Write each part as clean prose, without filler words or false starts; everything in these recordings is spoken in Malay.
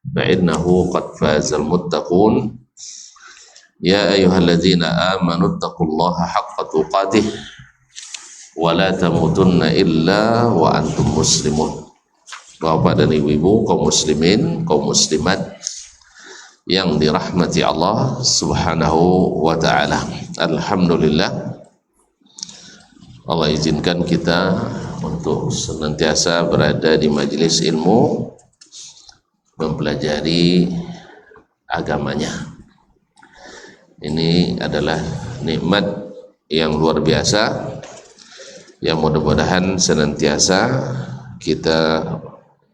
فإنه قد فاز المتقون يا أيها الذين آمنوا اتقوا الله حق تقاته ولا تموتن إلا وأنتم مسلمون. Bapak dan ibu-ibu, kaum muslimin, kaum muslimat yang dirahmati Allah Subhanahu wa ta'ala. Alhamdulillah, Allah izinkan kita untuk senantiasa berada di majelis ilmu, mempelajari agamanya. Ini adalah nikmat yang luar biasa, yang mudah-mudahan senantiasa kita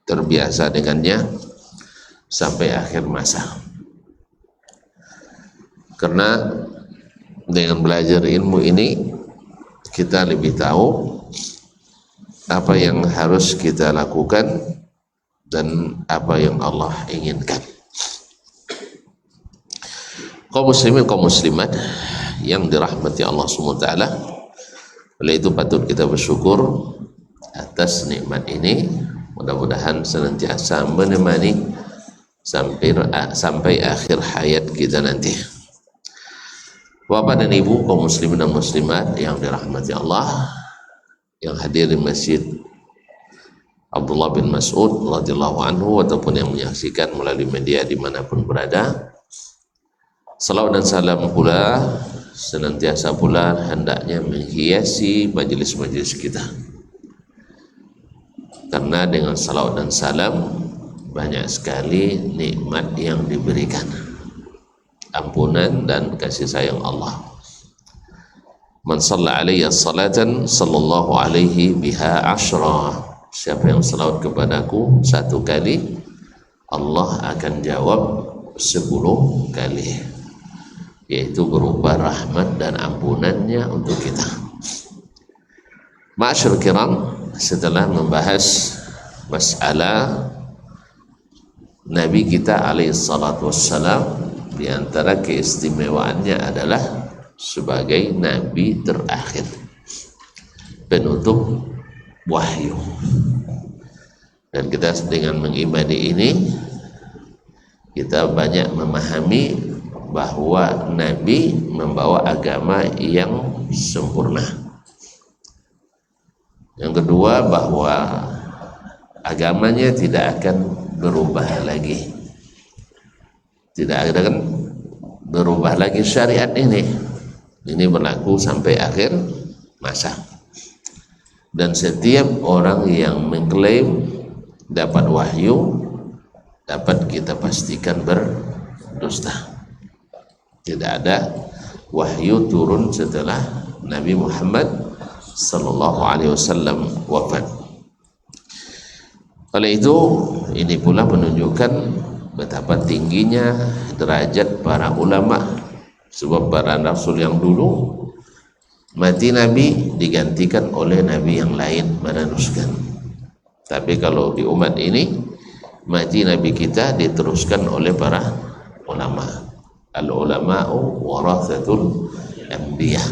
terbiasa dengannya sampai akhir masa. Karena dengan belajar ilmu ini kita lebih tahu apa yang harus kita lakukan dan apa yang Allah inginkan. Kaum muslimin, kaum muslimat yang dirahmati Allah SWT, oleh itu patut kita bersyukur atas nikmat ini. Mudah-mudahan senantiasa menemani sampai akhir hayat kita nanti. Bapak dan ibu, kaum muslimin dan muslimat yang dirahmati Allah, yang hadir di Masjid Abdullah bin Mas'ud radhiyallahu anhu ataupun yang menyaksikan melalui media dimanapun berada, salawat dan salam pula senantiasa pula hendaknya menghiasi majelis-majelis kita. Karena dengan salawat dan salam banyak sekali nikmat yang diberikan, ampunan dan kasih sayang Allah. Man shalla alayya salatan sallallahu alaihi biha ashra. Siapa yang salawat kepadaku satu kali, Allah akan jawab 10 kali, yaitu berupa rahmat dan ampunannya untuk kita. Ma'asyur kiram, setelah membahas masalah Nabi kita alaihi salatu wassalam, di antara keistimewaannya adalah sebagai Nabi terakhir, penutup wahyu. Dan kita dengan mengimani ini, kita banyak memahami bahwa Nabi membawa agama yang sempurna. Yang kedua, bahwa agamanya tidak akan berubah lagi, tidak akan berubah lagi syariat ini berlaku sampai akhir masa. Dan setiap orang yang mengklaim dapat wahyu dapat kita pastikan berdusta. Tidak ada wahyu turun setelah Nabi Muhammad sallallahu alaihi wasallam wafat. Oleh itu, ini pula menunjukkan betapa tingginya derajat para ulama. Sebab para rasul yang dulu mati Nabi digantikan oleh Nabi yang lain meneruskan. Tapi kalau di umat ini, mati Nabi kita diteruskan oleh para ulama. Al-ulama'u warathatul anbiya.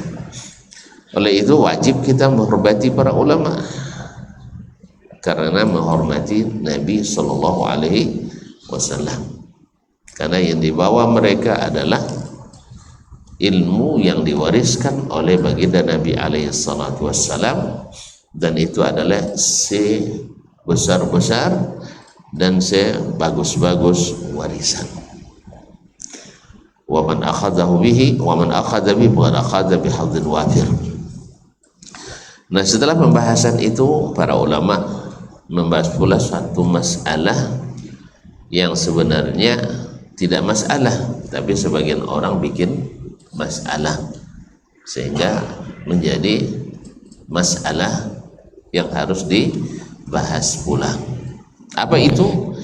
Oleh itu wajib kita menghormati para ulama, karena menghormati Nabi sallallahu alaihi wasallam. Karena yang dibawa mereka adalah ilmu yang diwariskan oleh baginda Nabi alaihi salatu wassalam, dan itu adalah sebesar-besar dan sebagus-bagus warisan. Wa man akhadahu bihi wa man akhadha bihi wa akhadha bihadzin wafir. Nah, setelah pembahasan itu, para ulama membahas pula suatu masalah yang sebenarnya tidak masalah, tapi sebagian orang bikin masalah sehingga menjadi masalah yang harus dibahas pula. Apa itu?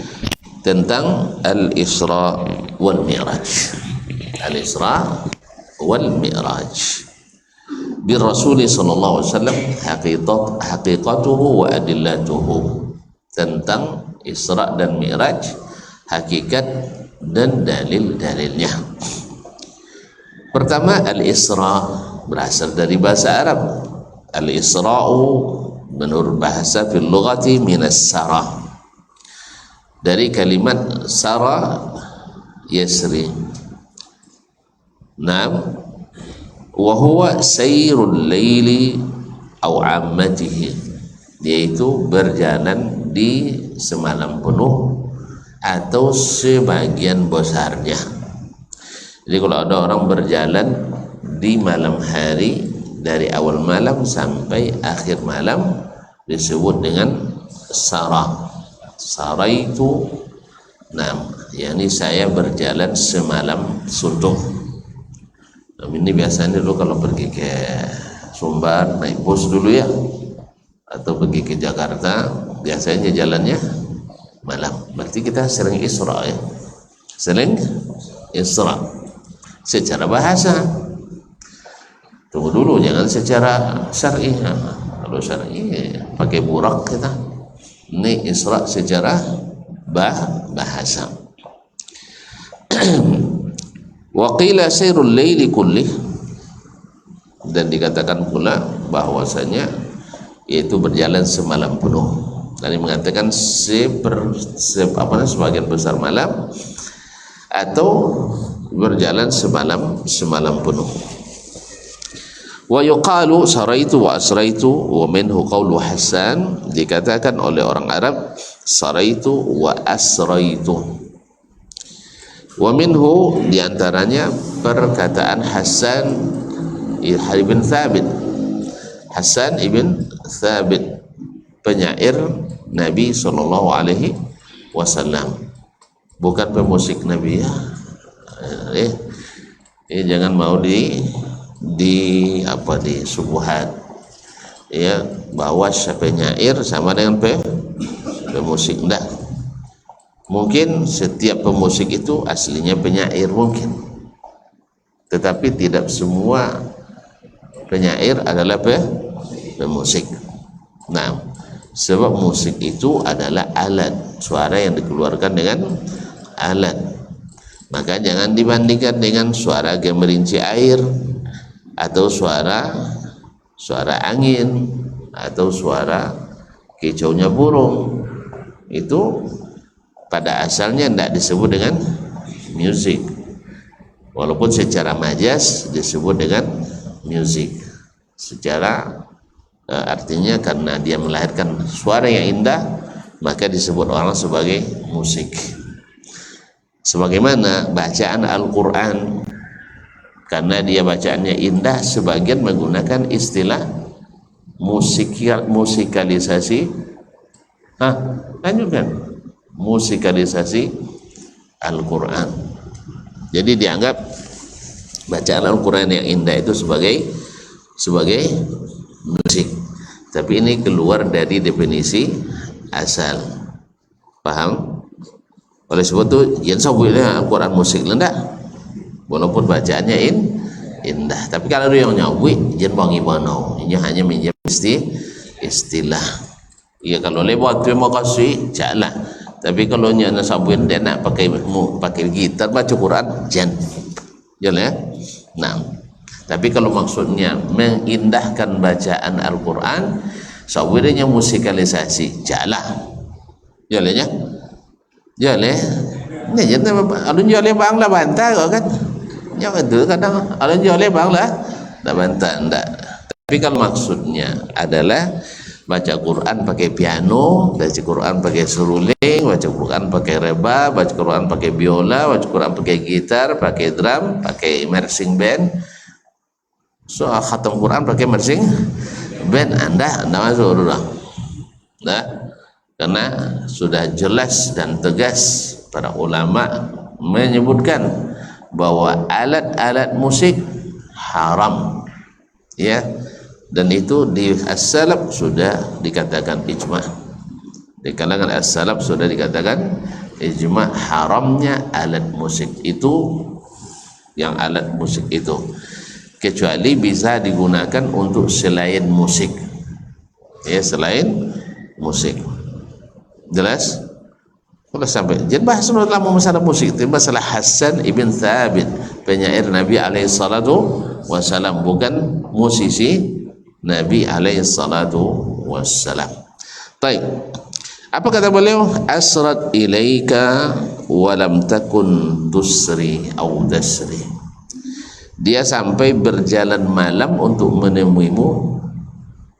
Tentang Al-Isra wal Mi'raj. Al-Isra wal Mi'raj bir Rasul sallallahu alaihi wasallam, haqiqatuhu wa adillatuhu. Tentang Isra dan Mi'raj, hakikat dan dalil-dalilnya. Pertama, Al-Isra berasal dari bahasa Arab. Al-Isra'u menurut bahasa fil lughati minas sarah. dari kalimat sara yasri. Naam, wa huwa sayrul laili au ammatihi, yaitu berjalan di semalam penuh atau sebagian besarnya. Jadi kalau ada orang berjalan di malam hari dari awal malam sampai akhir malam disebut dengan sara. Sara itu, nah, yakni saya berjalan semalam suntuk. Nah, ini biasanya dulu kalau pergi ke Sumbar naik bus dulu ya, atau pergi ke Jakarta biasanya jalannya malam. Berarti kita sering isra ya, sering isra secara bahasa. Tunggu dulu, jangan secara syar'i. Kalau syar'i pakai burak kita. Ini isra secara bahasa. Wa qila sayrul laili kullih, dan dikatakan pula bahwasanya yaitu berjalan semalam penuh. Dan mengatakan sebagian besar malam atau berjalan semalam penuh. Wa yuqalu saraitu wa asraitu wa minhu qawlu Hasan, dikatakan oleh orang Arab saraitu wa asraitu. Wa minhu, diantaranya perkataan Hasan ibn Thabit. Hasan ibn Thabit, penyair Nabi SAW, bukan pemusik Nabi ya. Jangan mau di subuhat ya, bahwa penyair sama dengan pemusik. Enggak, mungkin setiap pemusik itu aslinya penyair mungkin, tetapi tidak semua penyair adalah pemusik. Nah, sebab musik itu adalah alat, suara yang dikeluarkan dengan alat. Maka jangan dibandingkan dengan suara gemerinci air, atau suara angin, atau suara kicaunya burung. Itu pada asalnya tidak disebut dengan musik, walaupun secara majas disebut dengan musik. Secara artinya karena dia melahirkan suara yang indah, maka disebut orang sebagai musik. Sebagaimana bacaan Al-Quran, karena dia bacaannya indah, sebagian menggunakan istilah musikalisasi. Lanjutkan, musikalisasi Al-Quran. Jadi dianggap bacaan Al-Quran yang indah itu sebagai musik. Tapi ini keluar dari definisi asal. Paham? Oleh sebab itu jangan sabutnya Al-Quran musik lendak, walaupun bacaannya indah. Tapi kalau dia yang nyawi jangan bangi bano, ini hanya minjam istilah. Ya kalau lewat terima kasih jalan. Tapi kalau nyana sabuin dia nak pakai gitar baca Quran jangan ya. Nah, tapi kalau maksudnya mengindahkan bacaan Al-Quran, sabuinnya musikalisasi jalan. Jalan ya. Jalan. Ni jangan alun jalan bangla bantah kau kan. Jangan tu kadang alun jalan bangla tak bantah ndak. Tapi kalau maksudnya adalah baca Quran pakai piano, baca Quran pakai seruling, baca Quran pakai reba, baca Quran pakai biola, baca Quran pakai gitar, pakai drum, pakai marching band. So khatam Quran pakai marching band, anda masuk orang. Nah, karena sudah jelas dan tegas para ulama menyebutkan bahwa alat-alat musik haram ya. Dan itu di as-salaf sudah dikatakan ijma'. Di kalangan as-salaf sudah dikatakan ijma' haramnya alat musik itu, yang alat musik itu, kecuali bisa digunakan untuk selain musik. Ya, selain musik. Jelas? Kalau sampai jadi bahas dalam masalah musik itu masalah Hasan ibn Thabit, penyair Nabi alaihi salatu wasalam, bukan musisi Nabi alaihi salatu wassalam. Baik. Apa kata beliau? Asrat ilaika walam takun tusri au dasri. Dia sampai berjalan malam untuk menemuimu,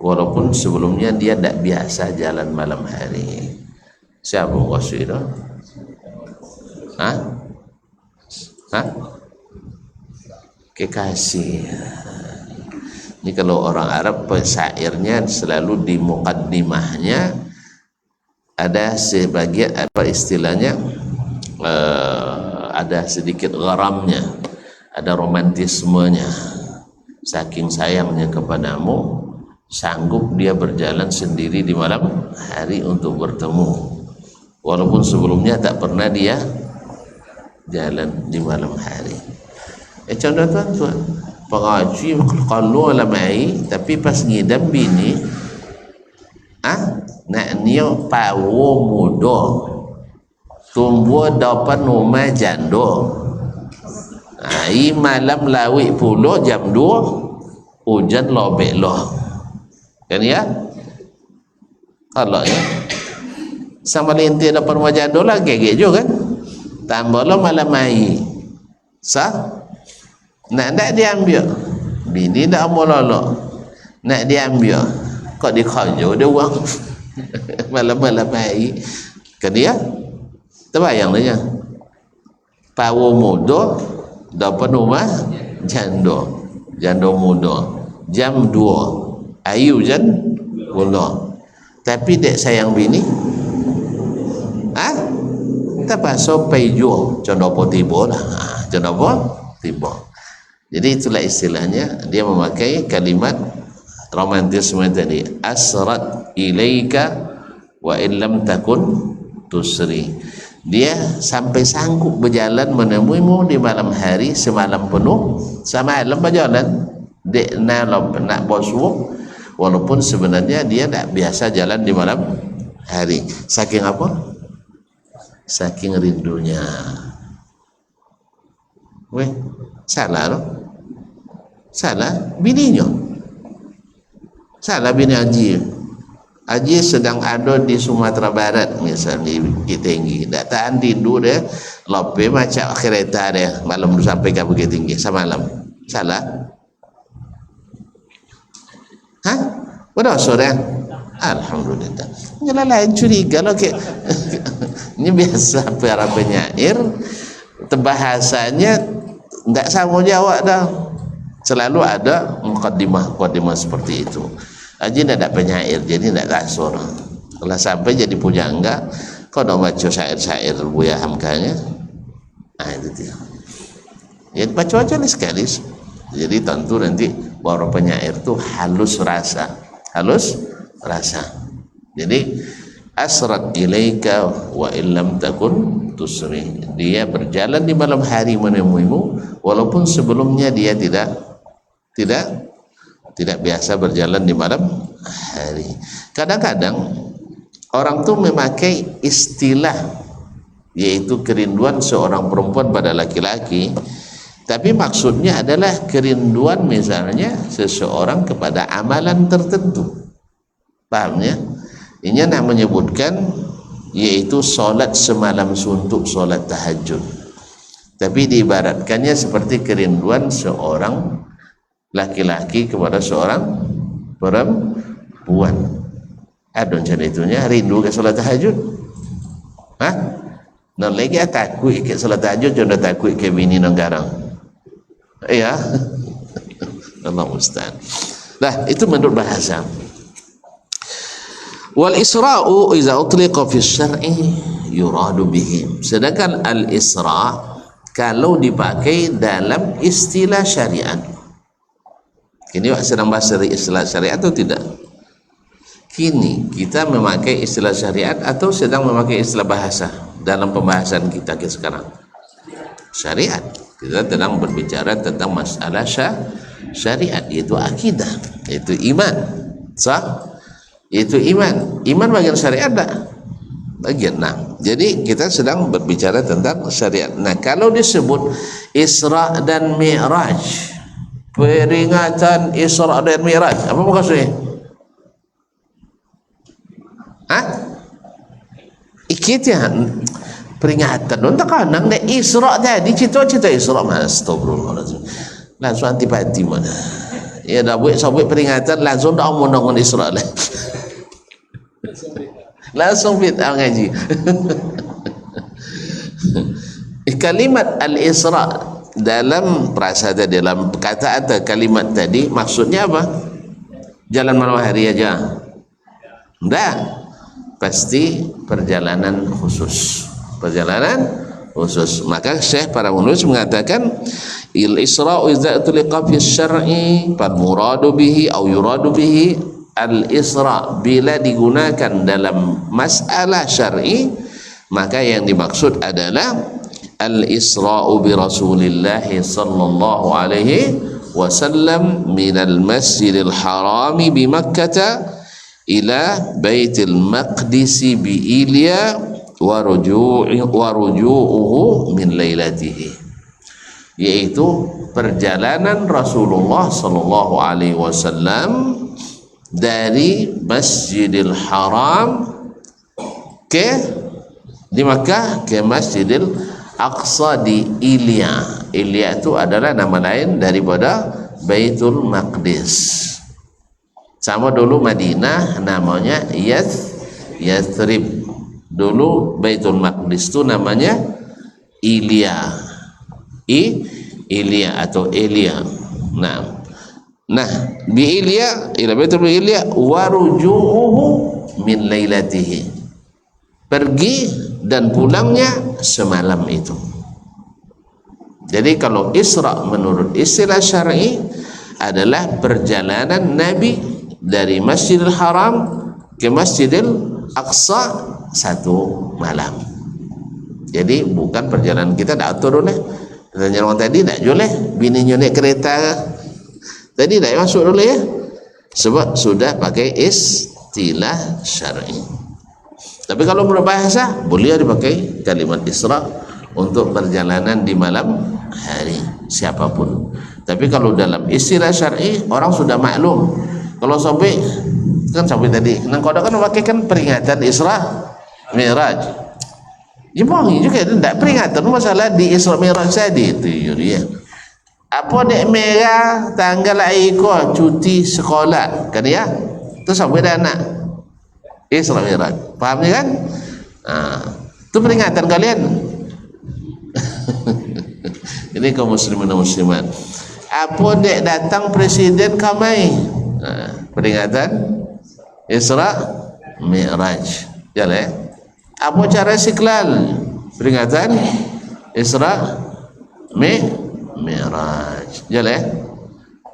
walaupun sebelumnya dia tidak biasa jalan malam hari. Siapa maksud itu? Hah? Hah? Kekasih. Ini kalau orang Arab pensairnya selalu di muqaddimahnya ada sebagian apa istilahnya, ada sedikit gharamnya, ada romantismenya. Saking sayangnya kepadamu, sanggup dia berjalan sendiri di malam hari untuk bertemu, walaupun sebelumnya tak pernah dia jalan di malam hari. Contoh tuan-tuan, pengaji kalau lamai tapi pas ngidam bini nak niyo pawo mudo tumbuh dapat rumah jando. I malam lawi pulo jam 2 hujan lobek loh kan ya. Kalau ya sama lintir dapat rumah jando lah gege juga kan, tambah lo malam mai sah nak diambil bini dah mololo nak diambil kok dikhajo dia uang malam-malam mai kan dia terbayang dia pawo mudo dapat rumah jando mudo jam 2 ayu jan bola tapi dek sayang bini terpaksa pejo condopo tiba lah, condopo tiba. Jadi itulah istilahnya, dia memakai kalimat romantisme tadi, asrat ilaika wa illam takun tusri. Dia sampai sanggup berjalan menemuimu di malam hari semalam penuh, semalam berjalan dek nak bosuk, walaupun sebenarnya dia tak biasa jalan di malam hari. Saking apa? Saking rindunya. Weh, salah loh. Salah bininya. Salah bini Haji sedang ada di Sumatera Barat misalnya di Tinggi, datang tidur dia lope macam kereta dia malam sampai ke Bukit Tinggi semalam. Salah? Hah? Berdosa dia? Alhamdulillah. Nyala lain curiga loh ke. Ini biasa para penyair bahasanya tidak sama jawab dah. Selalu ada mukaddimah seperti itu. Haji tidak ada penyair, jadi tidak kasur. Kalau sampai jadi pujangga, kau nak baca syair-syair Buya Hamkanya, itu dia. Jadi baca-baca sekali. Jadi tentu nanti baru penyair tu halus rasa. Jadi asrat ilaika wa illam takun tusri. Dia berjalan di malam hari menemuimu, walaupun sebelumnya dia tidak biasa berjalan di malam hari. Kadang-kadang orang tu memakai istilah yaitu kerinduan seorang perempuan pada laki-laki, tapi maksudnya adalah kerinduan misalnya seseorang kepada amalan tertentu. Pahamnya? Ini nak menyebutkan yaitu solat semalam suntuk, solat tahajud. Tapi diibaratkannya seperti kerinduan seorang laki-laki kepada seorang perempuan. Adon macam itunya rindu ke solat tahajud. Hah? Nak lagi takut ke solat tahajud, jangan takut ke bini nang garang. Ya. Allah musta'an. Nah, itu menurut bahasa. Wal isra'u iza utliqa fi syar'i yuradu bihi. Sedangkan al isra' kalau dipakai dalam istilah syariat. Kini sedang bahas istilah syariat atau tidak? Kini kita memakai istilah syariat atau sedang memakai istilah bahasa dalam pembahasan kita sekarang? Syariat. Kita sedang berbicara tentang masalah syariat, yaitu akidah, yaitu iman. Sah? Yaitu iman. Iman bagian syariat tak? Bagian. Nah, jadi kita sedang berbicara tentang syariat. Nah, kalau disebut Isra dan Mi'raj, peringatan Isra dan Mi'raj, apa maksudnya? Hah? kita peringatan untuk kanang nek Isra tadi cerita Isra astagfirullahalazim langsung antipati mana ya dah buat sampai peringatan langsung dah omong dengan Isra lah langsung bid'ah ngaji kalimat al-Isra dalam prasada dalam perkataan atau kalimat tadi maksudnya apa? Jalan malam hari aja enggak, pasti perjalanan khusus, maka Syekh para penulis mengatakan il-Isra'u idza tuliqa fi syar'i fal muradu bihi au yuradu bihi al-Isra' bila digunakan dalam masalah syar'i maka yang dimaksud adalah al-Isra'u bi Rasulillah sallallahu alaihi wasallam minal masjidil harami bi Makkah ila Baitul Maqdis bi Ilya wa ruju'uhu min lailatihi, yaitu perjalanan Rasulullah sallallahu alaihi wasallam dari Masjidil Haram di Makkah ke Masjidil Aqsa di Ilya. Ilya itu adalah nama lain daripada Baitul Maqdis. Sama dulu Madinah namanya Yathrib. Dulu Baitul Maqdis itu namanya Ilya. Ilya atau Elia. Nah, bi Ilya ila Baitul Ilya wa ruju'uhu min lailatihi. Pergi dan pulangnya semalam itu. Jadi kalau Isra menurut istilah syar'i adalah perjalanan Nabi dari Masjidil Haram ke Masjidil Aqsa satu malam. Jadi bukan perjalanan kita dah atur oleh tanya orang tadi tak boleh bininya naik kereta tadi tak masuk dulu ya, sebab sudah pakai istilah syar'i. Tapi kalau menurut bahasa boleh dipakai kalimat Isra untuk perjalanan di malam hari siapapun. Tapi kalau dalam istilah syar'i orang sudah maklum. Kalau sampai tadi nang kodok kan pakai kan peringatan Isra Mi'raj. Jemaah juga tidak peringatan masalah di Isra Mi'raj tadi itu dia. Apa dek merah tanggal ikut cuti sekolah kan ya? Terus sampai dah anak Isra Mi'raj. Faham kan? Itu peringatan kalian. Ini kaum muslimin dan muslimat. Apa dek datang presiden kamai? Peringatan Isra Mi'raj. Jalan. Apa cara Istiqlal? Peringatan Isra Mi'raj. Jalan.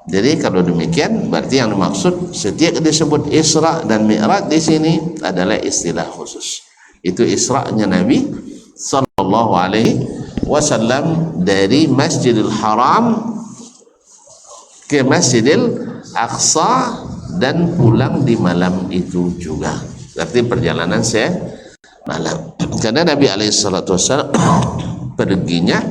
Jadi kalau demikian berarti yang dimaksud setiap disebut Isra dan Mi'raj di sini adalah istilah khusus. Itu Isra-nya Nabi sallallahu alaihi wasallam dari Masjidil Haram ke Masjidil Aqsa dan pulang di malam itu juga. Berarti perjalanan malam. Karena Nabi alaihissalam perginya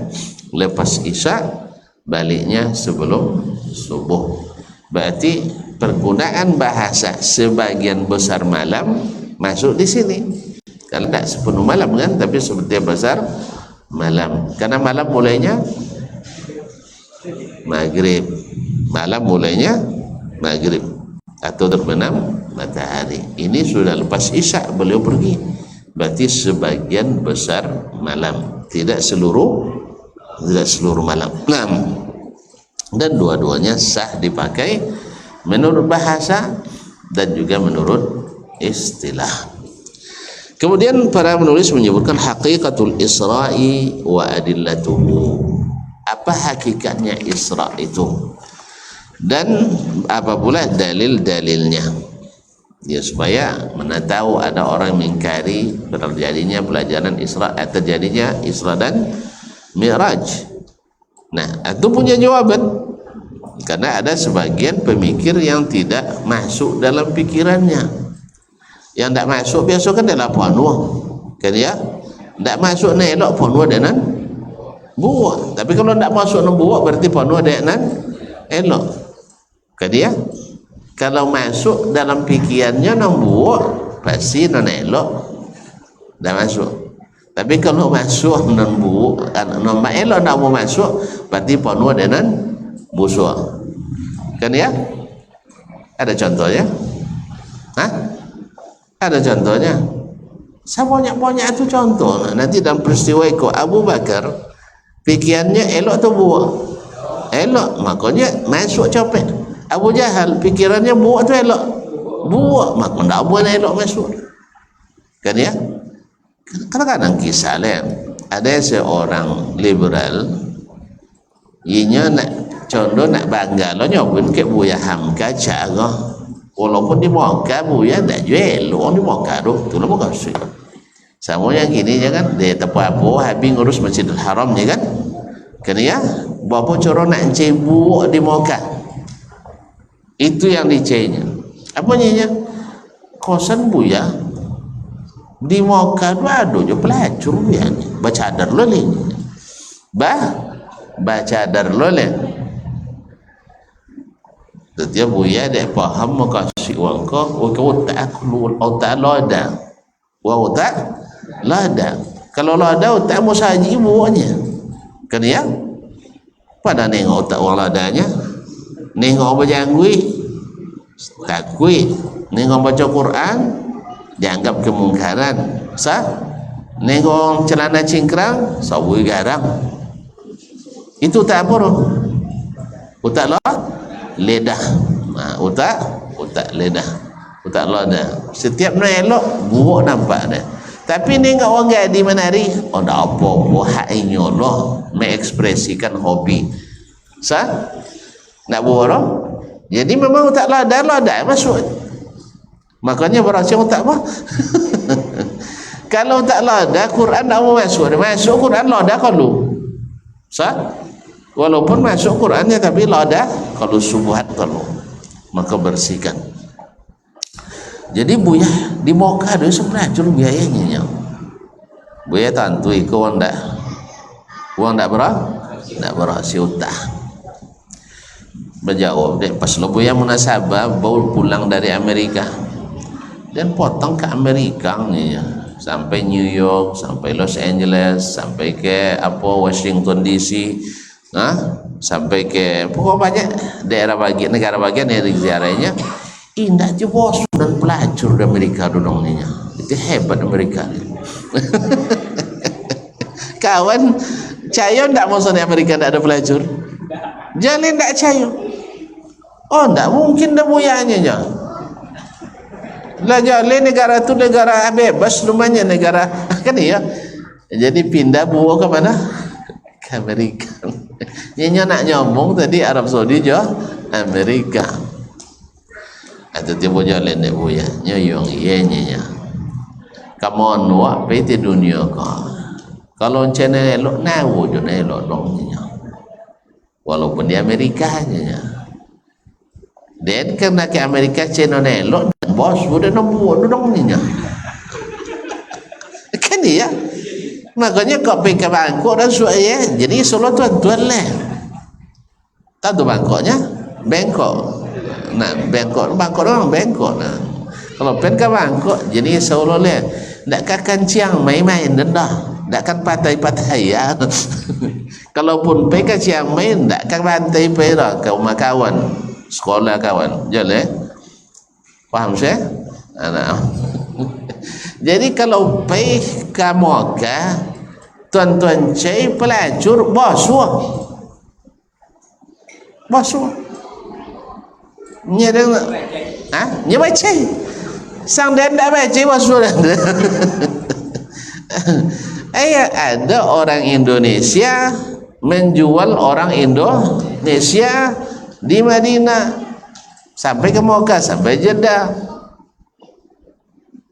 lepas Isya, baliknya sebelum subuh. Berarti penggunaan bahasa sebagian besar malam masuk di sini. Kalau tidak sepenuh malam kan, tapi sebagian besar malam. Karena malam mulainya maghrib. Malam mulainya maghrib atau terbenam matahari. Ini sudah lepas Isya beliau pergi. Berarti sebagian besar malam, tidak seluruh malam. Dan dua-duanya sah dipakai menurut bahasa dan juga menurut istilah. Kemudian para penulis menyebutkan haqiqatul Isra'i wa adillatuhu. Apa hakikatnya Isra itu? Dan apa pula dalil-dalilnya, ya supaya mana tahu ada orang mengingkari terjadinya pelajaran Isra atau terjadinya Isra dan Mi'raj. Nah, itu punya jawaban karena ada sebagian pemikir yang tidak masuk dalam pikirannya. Yang tidak masuk biasa kan dalam penuh kan ya, tidak masuk nak elok penuh dengan buat. Tapi kalau tidak masuk dengan buat berarti penuh dengan elok. Kan dia kalau masuk dalam pikirannya nak buat pasti non elok dah masuk. Tapi kalau masuk non bu non maelo nak mau masuk berarti penuh dengan busuk. Kan ya? Ada contohnya? Hah? Ada contohnya? Saya banyak-banyak itu contoh. Nanti dalam peristiwa itu Abu Bakar pikirannya elok atau buak? Elok, makanya masuk copet. Abu Jahal pikirannya buak atau elok? Buak, maka tak boleh elok masuk. Kan ya? Kadang-kadang kisah ada seorang liberal inya nak contoh nak bangga lo nyobin ke Buya Hamka cara walaupun di Mekah Buya tak jual lo di Mekah tu lo bukan sih sama yang gini ya kan dia tepat apa habis ngurus Masjidil Haram ya kan ya bapa coro nak cebu di Mekah itu yang dicenya apa nyinya kosan Buya di Mekah tu ada je pelacur ya baca adar lo ni baca adar lo le setiap Buya dia faham makasih wang kau tak keluar otak lo ada otak lada kalau lada otak mau saji buahnya kan ya pada nengok otak orang ladanya nengok berjangui takui nengok baca Quran dianggap kemungkaran sah nengok celana cingkrang sabui garam itu tak apa loh otak lo ledah otak ledah otak lo ada setiap elok buuk nampak dah tapi nengok orang gadi menari tak apa hak ini Allah mengekspresikan hobi sah nak buat orang jadi memang otak lo ada masuk makanya berasa tak apa kalau tak ada Quran tak mau masuk Quran lo ada kalau sah walaupun masuk Qurannya tapi lo ada kalau subuhat kalau maka bersihkan. Jadi Buya di Mekah dia sebenarnya biayanya Buya tantui ke uang tak berhasil utah berjawab deh pas lo Buya munasabah baru pulang dari Amerika dan potong ke Amerika nih sampai New York sampai Los Angeles sampai ke Washington DC sampai ke pokoknya banyak daerah bagian negara bagian dari ziarahnya indah je bos dan pelacur di Amerika dudungnya itu hebat Amerika kawan cayo ndak mau di Amerika ndak ada pelacur jalin ndak cayo ndak mungkin dah buyanya ya lah jalin negara tu negara bebas lumayan negara kan ya jadi pindah buah ke mana ke Amerika nyonya nak nyomong tadi Arab Saudi je Amerika atau tiba jalan dek buya nyoyong iya nya kamu nuak peti dunia kau kalau channel elok nawo jo elok dong nya walaupun di Amerika nya dan karena ke Amerika channel elok bos sudah nombor dong nya kan ya makanya kau pergi ke Bangkok dan suaya jadi solo tuan-tuan lah tahu Bangkoknya Bangkok nah Bangkok orang Bangkok nah kalau pergi ke Bangkok jadi solo lah tak akan Chiang main-main dah tak akan patai-patai ya kalaupun pergi ke Chiang Mai tak akan pantai pergi ke rumah kawan sekolah kawan jelas faham saya nah. Jadi kalau pergi ke Mekah tuan-tuan cai pelacur basuh nyerang baca sang dan tak baca basuh ada orang Indonesia menjual orang Indonesia di Madinah sampai ke Mekah sampai Jeddah.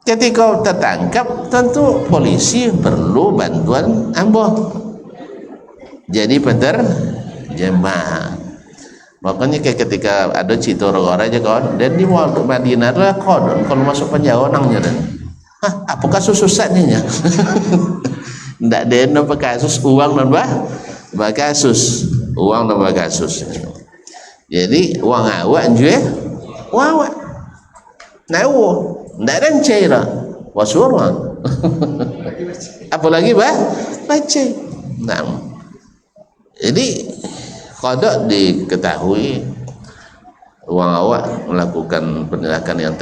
Ketika tertangkap tentu polisi perlu bantuan ambo jadi penerjemah makanya ketika ada cerita orang-orang aja kawan dan di Madinah adalah kodon kalau masuk penjara nangnya dan apakah susahnya tidak ada nambah kasus uang nambah kasus uang nambah kasus jadi uang awak juga uang awak nawo tidak ada cair wasurah apalagi baca. Nah, jadi qada diketahui uang awak melakukan penindakan yang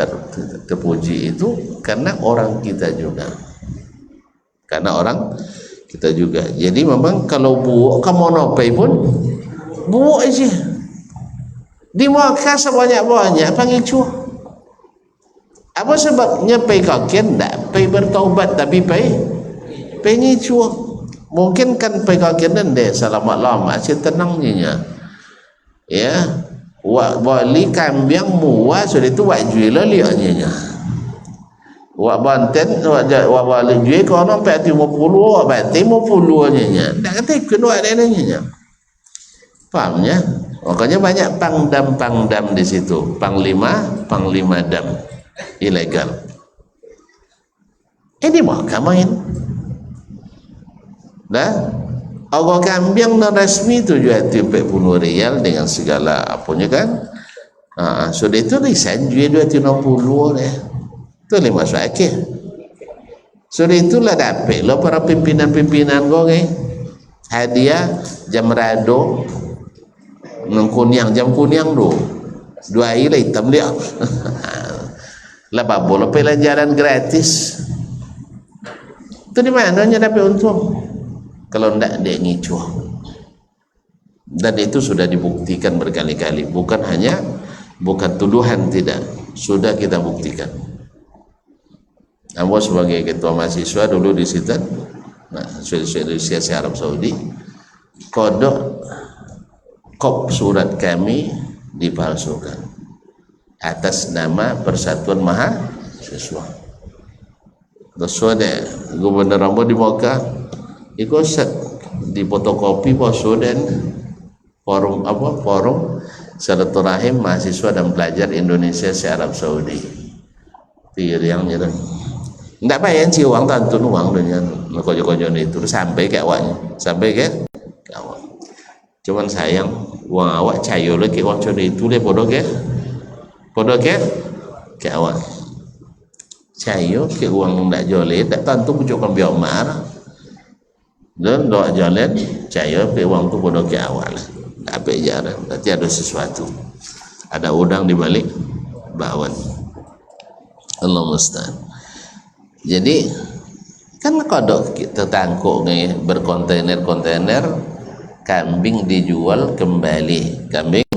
terpuji itu karena orang kita juga, jadi memang kalau buuk kamu nopai pun buuk aja dimakan sebanyak-banyak panggil cuah. Apa sebabnya pai kakian tak pai bertaubat tapi pai ngicuah. Mungkin kan pai kakian dan dek selamat lama asyik tenangnya ya. Wak bali kambing muat sudah itu wak jual liaknya. Wak banten wak bali jual kono 50 wak banten 50 nya. Tak kata ikut wak denanya. Fahamnya? Makanya banyak pangdam di situ. Panglima dam ilegal. Ini mau main. Dah Awak kambing non resmi tu jual 40 rial dengan segala apunya kan. Sudah itu lisan jual 260 deh. Tu le masuk akil. Sudah itulah dapat lo para pimpinan kau hadiah jam rado nengkuniang jam kuniang do. 2 air hitam dia. Lah boleh pelajaran gratis. Tu di mananya dapat untung? Kalau tidak dia ngicuh. Dan itu sudah dibuktikan berkali-kali, bukan tuduhan, tidak, sudah kita buktikan. Ambo sebagai ketua mahasiswa dulu di situ, Indonesia Arab Saudi, kodok kop surat kami dipalsukan atas nama Persatuan Mahasiswa. Terus ada Gubernur Ambo di Moka ikut di fotokopi poso dan forum silaturahim mahasiswa dan pelajar Indonesia se Arab Saudi. Tir yang nyerang. Enggak payah sih uang tantun uang dengan kojo-kojo itu sampai ke awaknya, sampai ke awak. Cuman sayang uang awak cayo lagi uang cono itu le podo ke awak. Cayo ke uang ndak jole, ndak tantu pucukkan biomar. Dan doa jalan cahaya pe uang tu bodoh ke awal apa jarang berarti ada sesuatu, ada udang di balik bakwan. Allah musta'an. Jadi kan kodok kita tangkuk nih berkontainer kambing dijual kembali, kambing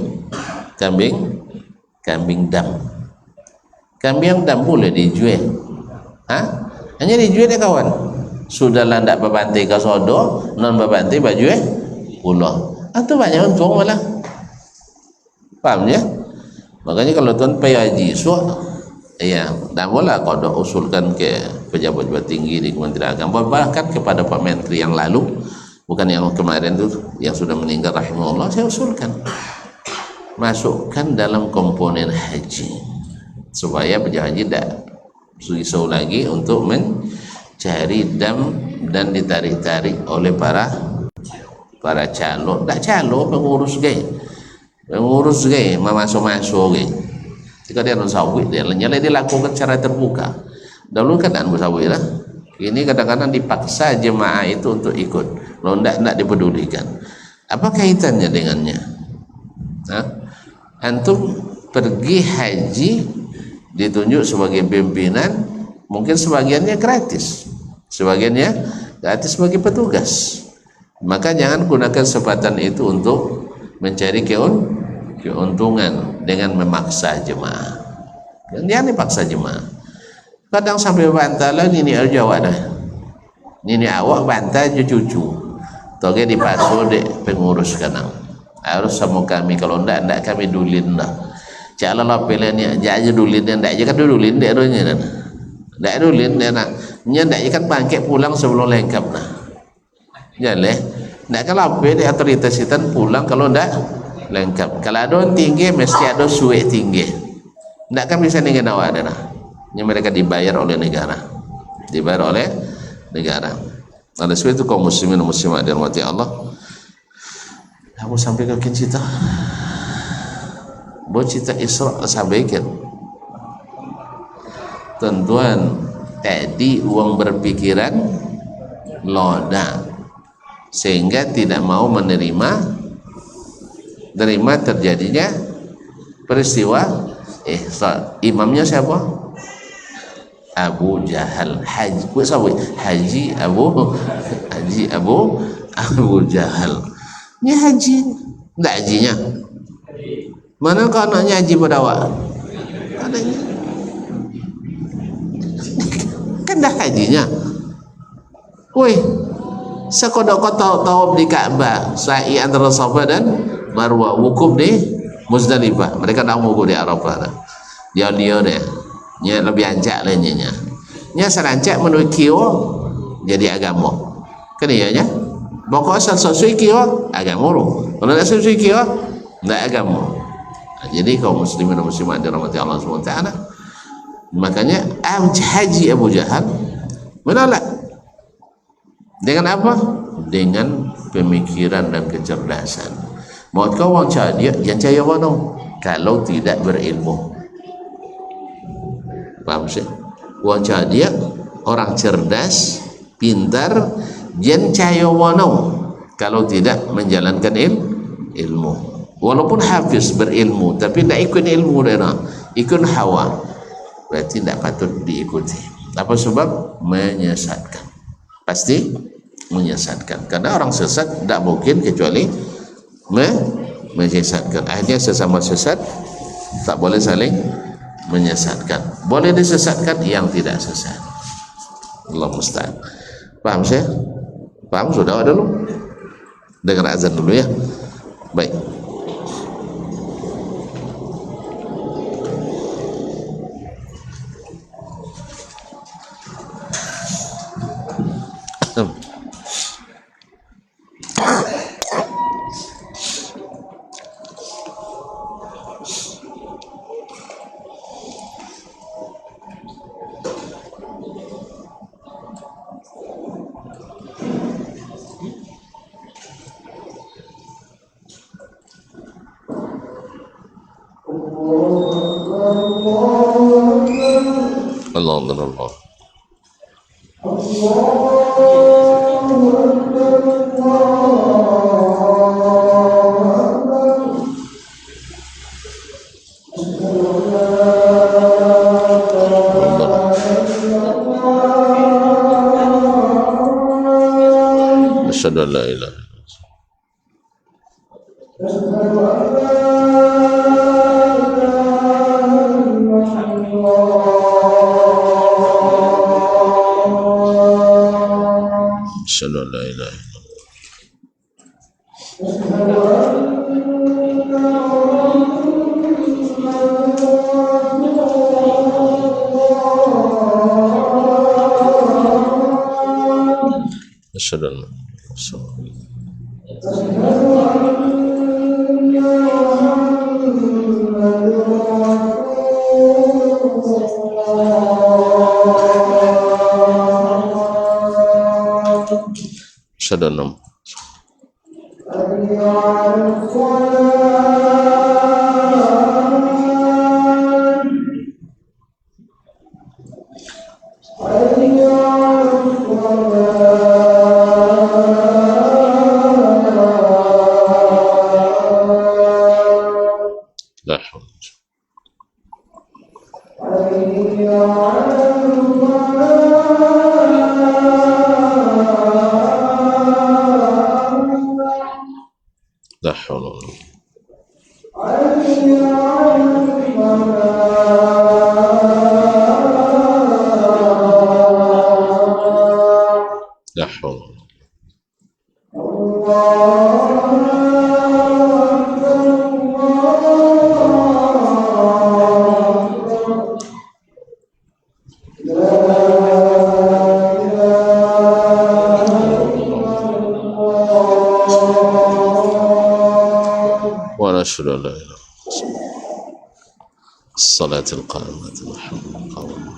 dam boleh dijual, hanya dijual ya kawan. Sudahlah ndak bebantai ke sodo, non bebantai baju pulau. Itu banyak untung malah. Paham ya? Makanya kalau tuan payah haji ya, tak boleh kodok usulkan ke pejabat-pejabat tinggi di Kementerian Agama, bahkan kepada Pak Menteri yang lalu, bukan yang kemarin itu yang sudah meninggal rahimahullah, saya usulkan masukkan dalam komponen haji supaya pejabat haji tidak risau lagi untuk cari dam dan ditarik-tarik oleh para calon, tak calon pengurus gay masuk gay. Jika dia non-sawit dia nyala dilakukan secara terbuka. Dahulu kan non-sawit lah. Ini kadang-kadang dipaksa jemaah itu untuk ikut. Kalau tidak dipedulikan. Apa kaitannya dengannya? Antum pergi haji ditunjuk sebagai pimpinan, mungkin sebagiannya gratis, sebagai petugas. Maka jangan gunakan kesempatan itu untuk mencari keuntungan dengan memaksa jemaah. Jangan dipaksa jemaah. Kadang sampai bantalan ini Jawa dah. Ini awak bantah je cucu. Toge dipasu dek pengurus kanang. Harus sama kami, kalau ndak kami dulin dah. Caklah lah pilihannya, jangan dulin dia ndak je kan dulin dek rohnya dah. Ndak dulin dia nak. Nya ndak ikan bangkit pulang sebelum lengkap nah. Jangan ndak kan apa dia otoritas itu pulang kalau ndak lengkap. Kalau ada tinggi mesti ada suwe tinggi. Ndak kan bisa dengan awak dah. Yang mereka dibayar oleh negara. Oleh sebab itu kaum muslimin dan muslimat dirahmati Allah. Aku sampai ke cerita. Buat cerita Isra sampaikan. Tuan-tuan, tadi uang berpikiran loda, sehingga tidak mau menerima terjadinya peristiwa imamnya siapa? Abu Jahal. Haji Abu Jahal. Ini haji, enggak hajinya? Mana kau anaknya haji pada awak? Anaknya kan dah hajinya. Woi, sekodok kau tahu di Ka'bah, sa'i antara Safa dan Marwah, wukuf di Muzdalifah. Mereka tak mau wukuf di Arafah. Dia deh. Nya lebih ancak lainnya. Nya serancak menurut kio jadi agama. Kan iya nya? Pokok asal sesuai kio agama lu. Kalau tak sesuai kio enggak agama. Nah, jadi kaum muslimin dan muslimat dirahmati Allah SWT, makanya Haji Abu Jahal menolak. Dengan apa? Dengan pemikiran dan kecerdasan. Mau kau orang dia yang caya mana? Kalau tidak berilmu. Paham sih? Orang dia orang cerdas, pintar, jen caya mana? Kalau tidak menjalankan ilmu. Walaupun hafiz berilmu, tapi tidak ikut ilmu dia, ikut hawa, berarti tidak patut diikuti. Apa sebab? Menyesatkan. Pasti menyesatkan. Karena orang sesat tidak mungkin kecuali menyesatkan. Akhirnya sesama sesat tak boleh saling menyesatkan. Boleh disesatkan yang tidak sesat. Allah musta'an. Paham saya? Paham sudah dulu? Dengar azan dulu ya. Baik. Allah. Asyhadu an la ilaha asyhadu an la ilaha asyhadu an asyhadu أشهد أن لا إله إلا الله. الصلاة القائمة محمد قوم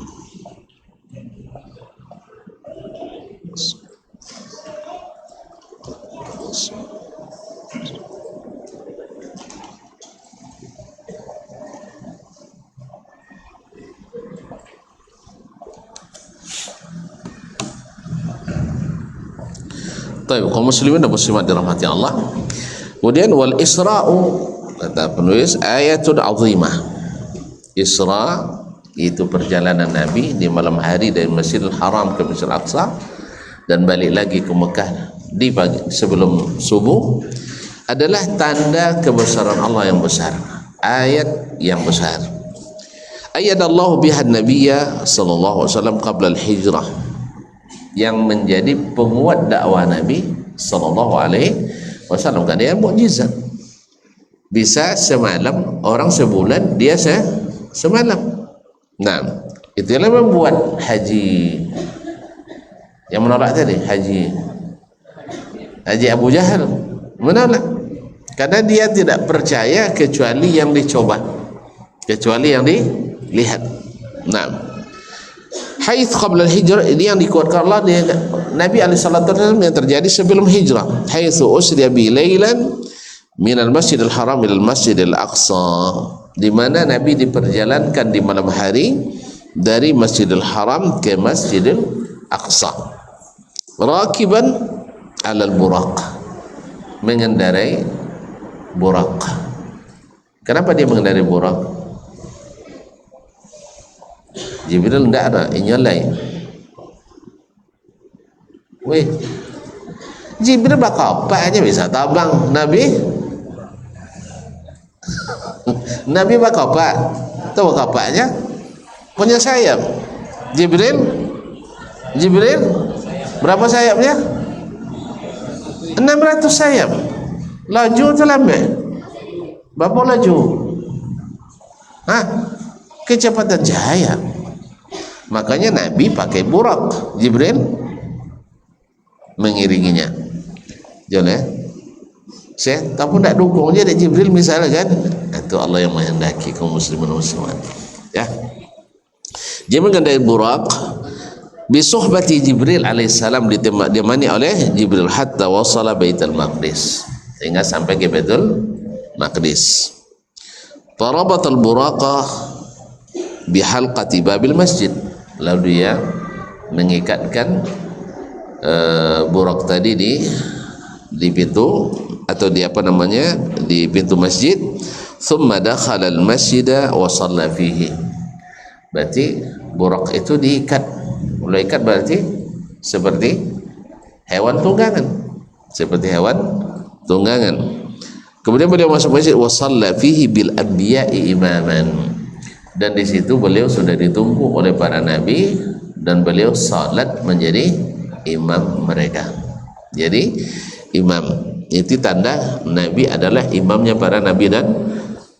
Baik, kaum muslimin dan muslimat dirahmati Allah. Kemudian wal Isra'u, kata penulis, ayatun azimah. Isra itu perjalanan Nabi di malam hari dari Masjidil Haram ke Masjidil Aqsa dan balik lagi ke Mekah di pagi sebelum subuh adalah tanda kebesaran Allah yang besar, ayat yang besar. Ayyadallahu biha an-nabiyya sallallahu alaihi wasallam qabla al-hijrah, yang menjadi penguat dakwah Nabi sallallahu alaihi wasallam. Kan dia mukjizat, bisa semalam orang sebulan, dia semalam. Nah, itulah membuat haji yang menolak tadi, haji Abu Jahal menolak, karena dia tidak percaya kecuali yang dicoba, kecuali yang dilihat. Nah, haits qabla al-hijrah, ini yang dikuatkan Allah dia, Nabi SAW yang terjadi sebelum hijrah. Haitsu usriya bi lailan minal masjidil haram ilal masjidil aqsa, di mana Nabi diperjalankan di malam hari dari Masjidil Haram ke Masjidil Aqsa, rakiban alal buraq, mengendarai buraq. Kenapa dia mengendarai buraq? Jibril tidak ada, inyalai. Weh, Jibril bakal apa aja bisa tabang Nabi. Nabi bakal apa? Tahu kapaknya? Punya sayap. Jibril berapa sayapnya? 600 sayap. Laju atau lambat? Berapa laju? Kecepatan cahaya. Makanya Nabi pakai buraq, Jibril mengiringinya. Jangan saya tapi tidak dukung je dari Jibril misalnya kan, itu Allah yang menghendaki kaum muslimin muslimat ya. Dia mengendarai buraq bi suhbati Jibril alaihissalam, ditemani oleh Jibril hatta wasala Baitul Maqdis, sehingga sampai ke Baitul Maqdis. Tarabatal buraqa bi halqati babil masjid, lalu dia mengikatkan buraq tadi di pintu, atau di apa namanya, di pintu masjid. Thumma dakhala al-masjida wa shalla fihi, berarti buraq itu diikat. Kalau ikat berarti seperti hewan tunggangan, seperti hewan tunggangan. Kemudian beliau masuk masjid, wa shalla fihi bil anbiya'i imaman, dan di situ beliau sudah ditunggu oleh para nabi dan beliau salat menjadi imam mereka. Jadi imam itu tanda Nabi adalah imamnya para nabi dan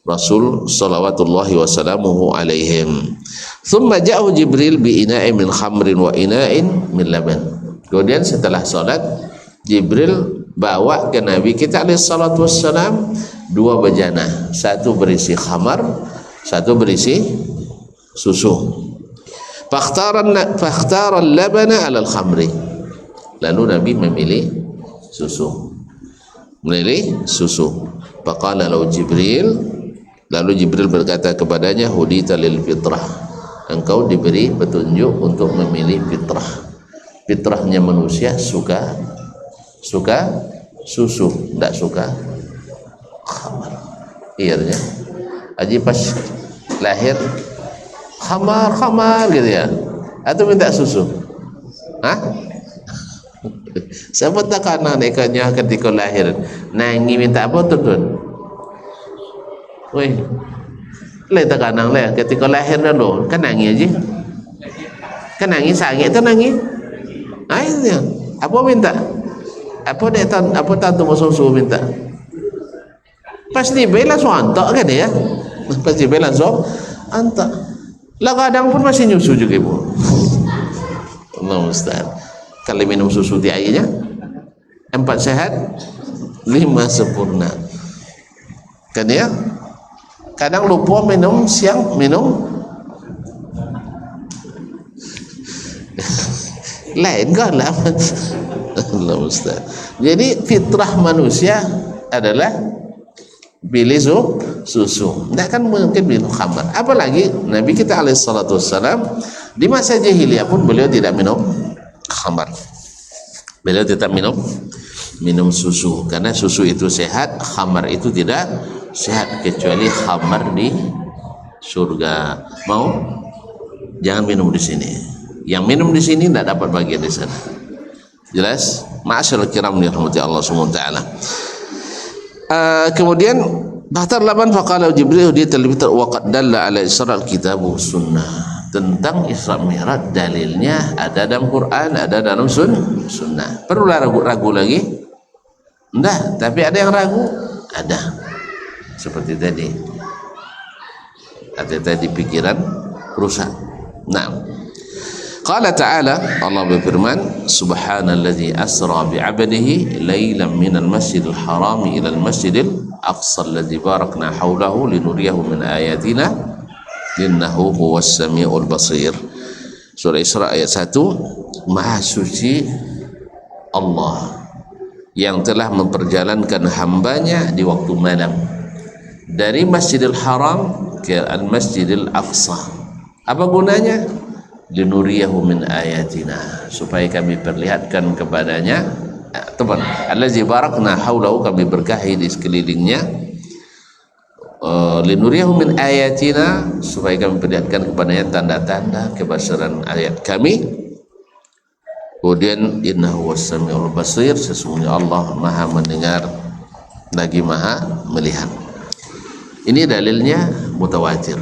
Rasul salawatullahi wassalamuhu alaihim. Thumma ja'u Jibril bi ina'in min khamrin wa ina'in min laban. Kemudian setelah salat, Jibril bawa ke Nabi kita alaihi salatu wassalam 2 bejana, satu berisi khamar, satu berisi susu. Fakhtara al-labana 'ala al-khamri. Lalu Nabi memilih susu. Faqala lahu Jibril, lalu Jibril berkata kepadanya, hudita lil fitrah, engkau diberi petunjuk untuk memilih fitrah. Fitrahnya manusia suka susu, tidak suka khamar. Iyanya aji pas lahir khamar gitu ya, atau minta susu. Siapa tak kanan ikannya ketika lahir nangi minta apa tuan? Weh, tak kanan lah ketika lahir dulu kan nangi aja, kan nangi sangi itu nangi. Akhirnya apa minta? Apa dia apa tantu susu minta? Pasti bela langsung antak kan ya? Pasti bela langsung antak. Lah kadang pun masih nyusu juga ibu. Allah Ustaz. Kalau minum susu di airnya 4 sehat 5 sempurna kan ya. Kadang lupa minum siang, minum lain kan lah. Allah Ustaz. Jadi fitrah manusia adalah pilih susu, tidak kan mungkin minum khamar. Apalagi Nabi kita alaihi salatu wassalam di masa jahiliyah pun beliau tidak minum khamar. beliau tetap minum susu karena susu itu sehat, khamar itu tidak sehat kecuali khamar di surga. Mau? Jangan minum di sini. Yang minum di sini tidak dapat bagian di sana. Jelas? Ma'asyiral kiram dirahmati Allah Subhanahu wa taala. Kemudian Bahtar 8 faqala Jibril dia terlebih waqad dalla ala Isra al-kitab sunnah. Tentang Isra Mi'raj dalilnya ada dalam Quran, ada dalam sunnah. Perlu ragu lagi? Enggak, tapi ada yang ragu? Ada. Seperti tadi. Ada tadi pikiran rusak. Nah. Qala ta'ala, Allah berfirman, subhanalladzi asra bi'abdihi lailan minal masjidil haram ila al masjidil aqsa alladzi barakna haulahu linuriyahu min ayatina innahu huwas samiul basir. Surah Isra ayat 1. Maha suci Allah yang telah memperjalankan hambanya di waktu malam dari Masjidil Haram ke Al-Masjidil Aqsa. Apa gunanya? Linuriyahu min ayatina, supaya kami perlihatkan kepadanya teman allazi barakna haulahu, kami berkahi di sekelilingnya, linuriyahu min ayatina, supaya kami perlihatkan kepadanya tanda-tanda kebesaran ayat kami. Kemudian innahu was-sami'ul basir, sesungguhnya Allah maha mendengar lagi maha melihat. Ini dalilnya mutawatir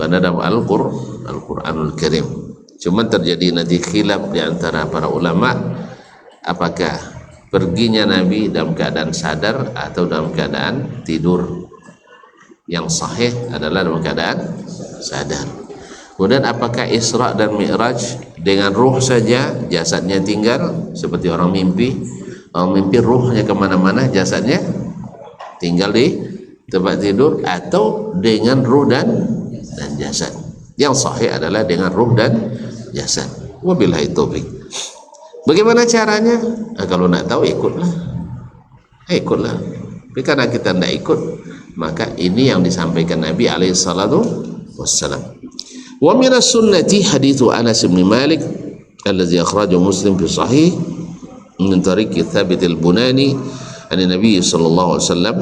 karena dalam Al-Qur'anul Karim. Cuma terjadi nanti khilaf di antara para ulama, apakah perginya Nabi dalam keadaan sadar atau dalam keadaan tidur. Yang sahih adalah dalam keadaan sadar. Kemudian apakah Isra dan Mi'raj dengan ruh saja, jasadnya tinggal seperti orang mimpi? Orang mimpi ruhnya kemana-mana, jasadnya tinggal di tempat tidur, atau dengan ruh dan jasad? Yang sahih adalah dengan ruh dan jasad. Wabillahi taufik. Bagaimana caranya? Kalau nak tahu ikutlah. Tapi karena kita tidak ikut, maka ini yang disampaikan Nabi alaihi salatu wassalam. Wa minas sunnati hadithu Anas bin Malik alladhi akhrajahu Muslim fi sahih min tariqi Thabit al-Bunani an Nabi sallallahu alaihi wasallam.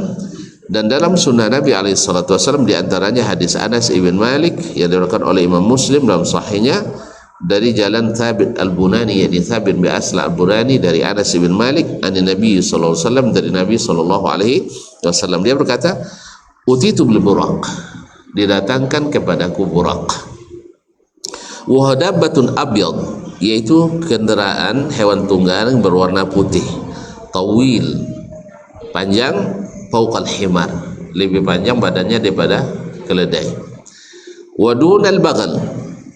Dan dalam sunnah Nabi alaihi salatu wasallam di antaranya hadis Anas ibn Malik yang diriwayatkan oleh Imam Muslim dalam sahihnya dari jalan Thabit al-Bunani, yaitu Thabit bin Asla al-Bunani dari Anas bin Malik an Nabi sallallahu alaihi wasallam, dari Nabi sallallahu alaihi wasallam. Dia berkata, utitu bil buraq, didatangkan kepadaku buraq, wa hadabatun abyad, yaitu kendaraan hewan tunggang yang berwarna putih, tawil, panjang, fauqal himar, lebih panjang badannya daripada keledai, wa dunal bagal,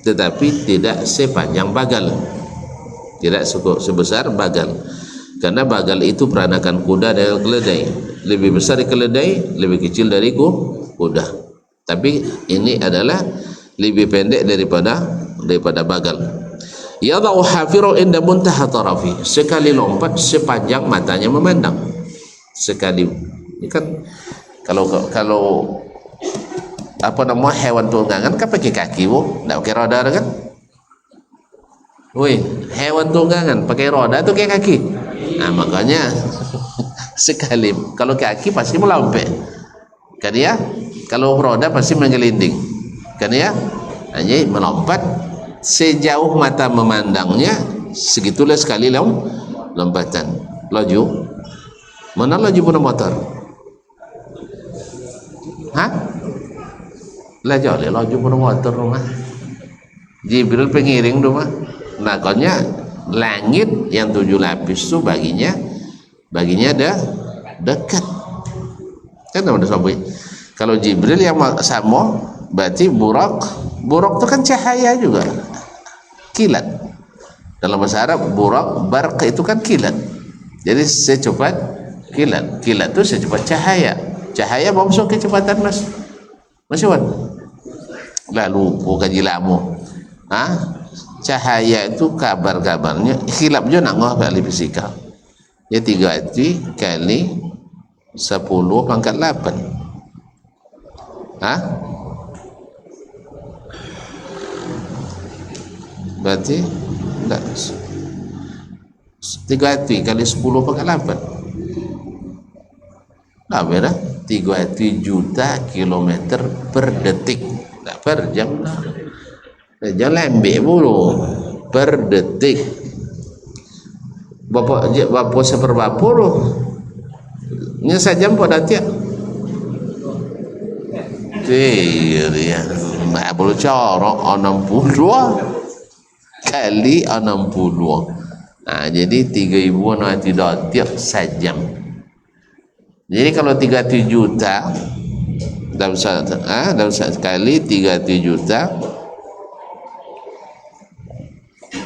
tetapi tidak sepanjang bagal, tidak sebesar bagal, karena bagal itu peranakan kuda dan keledai, lebih besar dari keledai, lebih kecil dari kuda, tapi ini adalah lebih pendek daripada bagal. Yadau hafiru inda muntaha tarafi, sekali lompat sepanjang matanya memandang. Sekali, ini kan kalau apa nama hewan tunggangan kan pakai kaki, bu, tidak pakai roda kan? Woi, hewan tunggangan pakai roda atau pakai kaki? Nah, makanya sekali, kalau kaki pasti melompat, kan ya? Kalau roda pasti menggelinding, kan ya? Hanya melompat sejauh mata memandangnya, segitulah sekali lompatan. Laju, mana laju pun motor? Hah? Laju pun motor rumah. Jibril pengiring rumah. Makanya langit yang 7 lapis itu baginya ada dekat. Kan ada sampai. Kalau Jibril yang sama, berarti burak itu kan cahaya juga, kilat. Dalam bahasa Arab burak, barq itu kan kilat. Jadi secepat kilat itu secepat cahaya masuk kecepatan Mas Wan. Lalu bukan jilamu. Cahaya itu kabarnya khilaf jo nak ngah ahli fisika. Ya 3 kali 10 pangkat 8. Berarti enggak 300 kali 10 pangkat 8. Apa dah? 300 juta kilometer per detik. Tak per jam lah. Jangan ambil dulu. Per detik. Berapa seberapa tu? Ini sejam pun dah tiap. Dia nak perlu cara 62 kali 60. Jadi 3.600 tiap sejam. Jadi kalau 300 juta dalam sekali 300 juta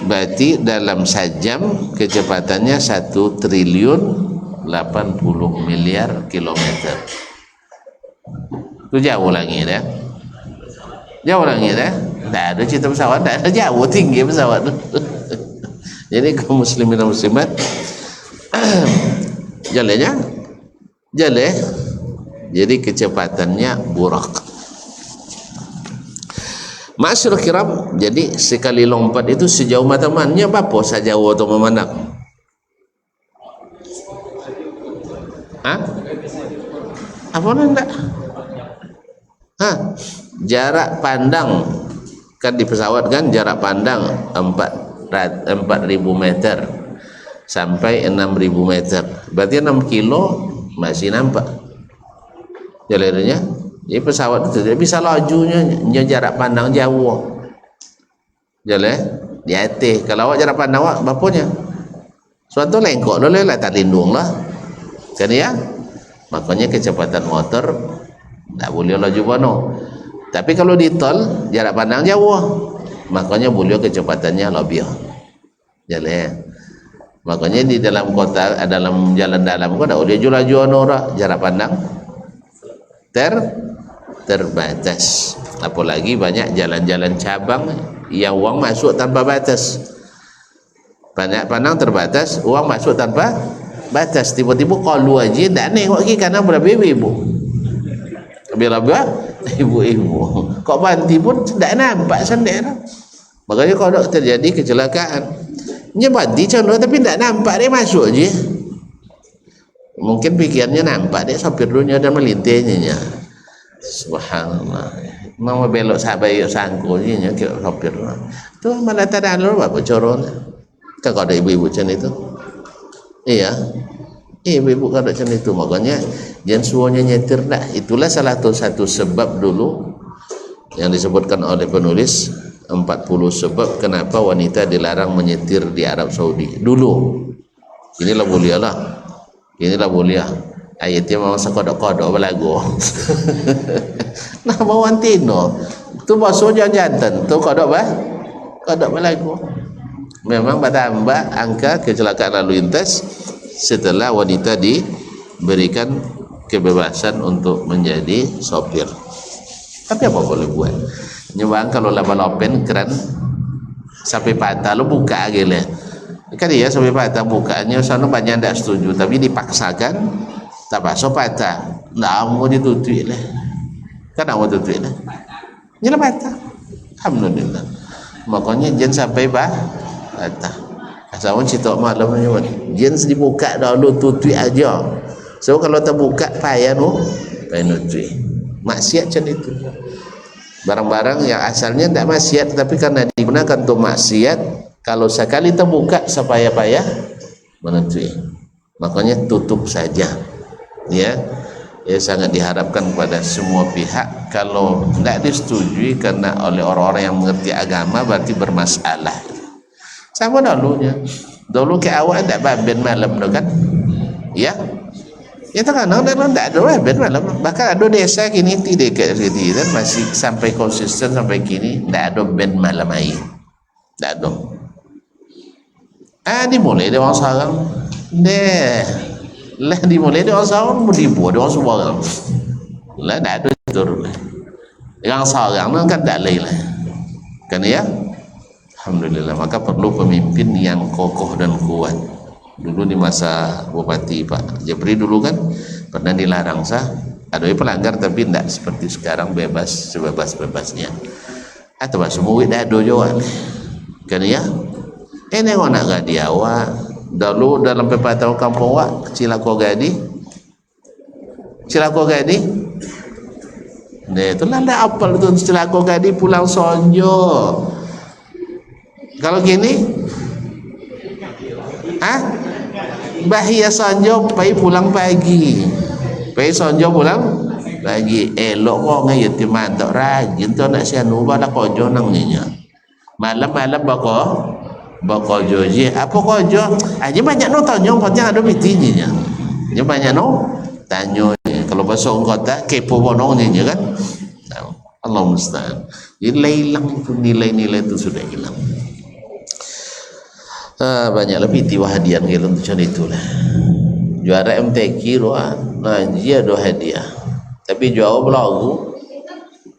berarti dalam sejam kecepatannya 1.080.000.000 kilometer. Itu jauh langit ya. Jauh langit ya. Tak ada cerita pesawat, tak ada, jauh tinggi pesawat tu. Jadi kaum muslimin dan muslimat jalannya jalan. Jadi kecepatannya burak. Ma'asyiral kiram, jadi sekali lompat itu sejauh mata mannya apa sejauh atau memandang? Apa enggak? Jarak pandang kan di pesawat kan jarak pandang 4.000 meter sampai 6.000 meter. Berarti 6 kilo masih nampak jalannya. Jadi pesawat itu bisa lajunya jarak pandang jauh. Jalan di atas. Kalau awak jarak pandang awak berapanya? Suatu lengkok dulu lah tak lindung lah. Kan ya? Makanya kecepatan motor tak boleh laju bono. Tapi kalau di tol jarak pandang jauh. Makanya boleh kecepatannya lebih. Jalan. Makanya di dalam kota, dalam jalan dalam kota boleh laju orang jarak pandang terbatas. Apalagi banyak jalan-jalan cabang yang uang masuk tanpa batas. Banyak pandang terbatas, uang masuk tanpa batas. Tiba-tiba kalau aja tak nengok lagi kanan berapa ibu. Bila-bila ibu-ibu. Kok banti pun tak nampak sendiri. Makanya kalau terjadi kecelakaan, dia banti contoh tapi tak nampak dia masuk je. Mungkin pikirannya nampak dia sopir dunia dan melintihnya. Subhanallah. Mau belok sahabat yuk sangkul je nya kira sopir. Tu malah tak ada lalu apa coron. Kan kalau ada ibu-ibu macam itu. Iya. Ibu-ibu kalau macam itu makanya jangan suanya nyetir dah. Itulah salah satu sebab dulu yang disebutkan oleh penulis 40 sebab kenapa wanita dilarang menyetir di Arab Saudi dulu. Inilah mulia lah. Inilah mulia. Ayatnya memang sekodok-kodok belagu. Nah mau antino tu maksudnya jantan tu kodok belagu. Memang bertambah angka kecelakaan lalu lintas setelah wanita diberikan kebebasan untuk menjadi sopir. Tapi apa boleh buat? Nyebang kalau laba-lapen keran sampai patah lo buka gila. Kan dia sampai patah bukanya sana banyak tidak setuju tapi dipaksakan tak pasal patah. Tak mau ditutup lah. Kan mau tutup lah. Ini patah. Alhamdulillah. Makanya jangan sampai patah. Asal cerita malam ni jangan dibuka dulu tutup aja. So kalau terbuka payah tu tutup. Maksiat macam itu. Barang-barang yang asalnya tidak maksiat tapi karena digunakan untuk maksiat, kalau sekali terbuka sepayah-payah menutup. Makanya tutup saja. Ya sangat diharapkan kepada semua pihak. Kalau tidak disetujui karena oleh orang-orang yang mengerti agama berarti bermasalah. Sama dulu ke awal tidak babin malam tu kan ya terkadang tidak ada babin malam, bahkan ada desa kini tidak sini dan masih sampai konsisten sampai kini tidak ada band malam air, tidak ada. Dimulai dari orang sarang dimulai dari orang sarang mau dibuat dari orang sebarang lah, tidak ada itu yang sarang kan tidak lain lah kan ya. Alhamdulillah, maka perlu pemimpin yang kokoh dan kuat. Dulu di masa Bupati Pak Jepri dulu kan pernah dilarang ada pelanggar tapi tidak seperti sekarang bebas sebebas-bebasnya. Atau semua dah ada jual kan ya. Nengok nak dia awak Dulu dalam pepatah kampung wak, Cilako Gadi. Nah, itulah ada apal tu Cilako Gadi pulang sonjo. Kalau gini, bahia sonjo pai pulang pagi. Pai sonjo pulang pagi. Elok kok ngayat di mantok rajin tu nak sianu bala kojo nang ninya. Malam-malam bako joji apa kojo aja banyak no tanya patnya ada mitinya nya banyak no tanya kalau bahasa kota kepo bonong nya kan. Allah musta'an. Jadi hilang itu nilai-nilai itu sudah hilang. Banyak lebih hadiah gitu macam itulah. Juara MTQ doa ngaji ada hadiah. Tapi jawab lagu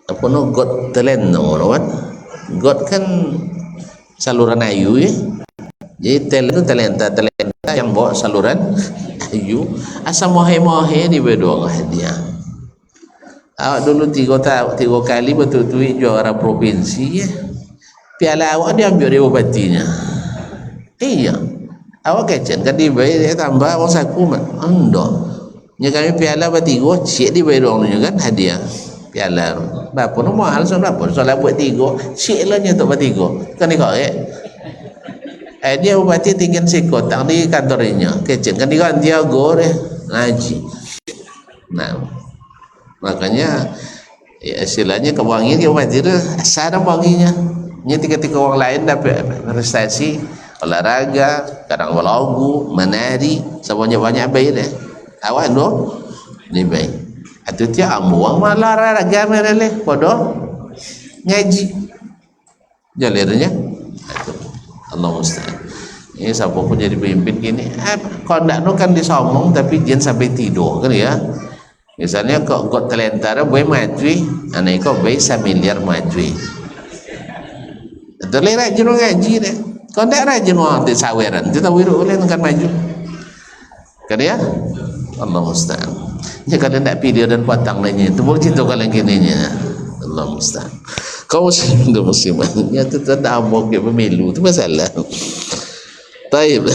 apa no got talent no kan. Got kan saluran ayu ya. Jadi talent itu talenta yang bawa saluran ayu. Asa mohe-mohe di bedong hadiah. Awak dulu 3 kali betul-betul juara provinsi ya. Piala awak diambil dari bupatinya. Iya. Awak kecen kan dibayar dia tambah orang saku mah. Ando. Nya kami piala bertiga cik dibayar orang kan hadiah. Piala berapa no mahal berapa soal buat 3 cik lah nya untuk bertiga kan ni kau dia bupati tinggal sikot tang di kantornya kecen kan diganti agor ngaji. Nah makanya ya istilahnya kewangi dia bupati tu asal wanginya nya ketika orang lain dapat prestasi olahraga kadang lagu menari semuanya banyak baik deh awak tu ni baik. Itu dia amuang malah olahraga mereleh podo ngaji jalirnya. Allah musta'an. Ini siapa pun jadi pemimpin gini kondak no kan disomong tapi jangan sampai tidur kan ya. Misalnya kok talentara boleh maju anak kok boleh 1 miliar maju itu le rajin ngaji deh kondak rajin di saweran kita wiru oleh kan maju kan ya. Allah musta'an. Ya kalau tidak pilih dan patang lainnya itu boleh cinta kalian gininya. Allah musta'an. Kau muslim dan muslimah ya itu tak amok ke pemilu itu masalah. Taib.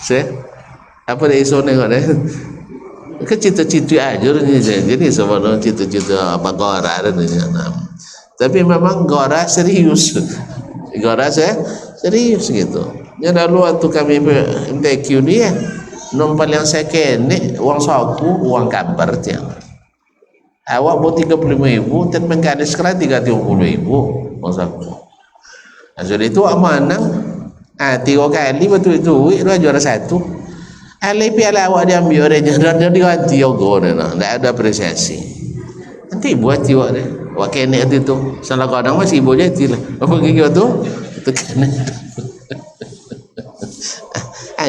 Saya apa dia isu ni kan? Kecita-cita aja ni jadi sebenarnya cita-cita apa gora ada ni. Tapi memang gora serius. Gora saya serius gitu. Ya lalu waktu kami MTQ ni nombor yang second ni uang saku uang kabar tiang. Awak buat 35,000 dan mengkadis sekarang 30,000 uang saku. Jadi itu amanah. 3 kali betul itu dua juara 1. Alai piala awak dia ambil dia dan dia diganti yogo dah. Tak ada apresiasi. Nanti buat jiwa dia. Awak kena itu. Salah kadang masih ibu jadi lah. Apa gitu itu kena.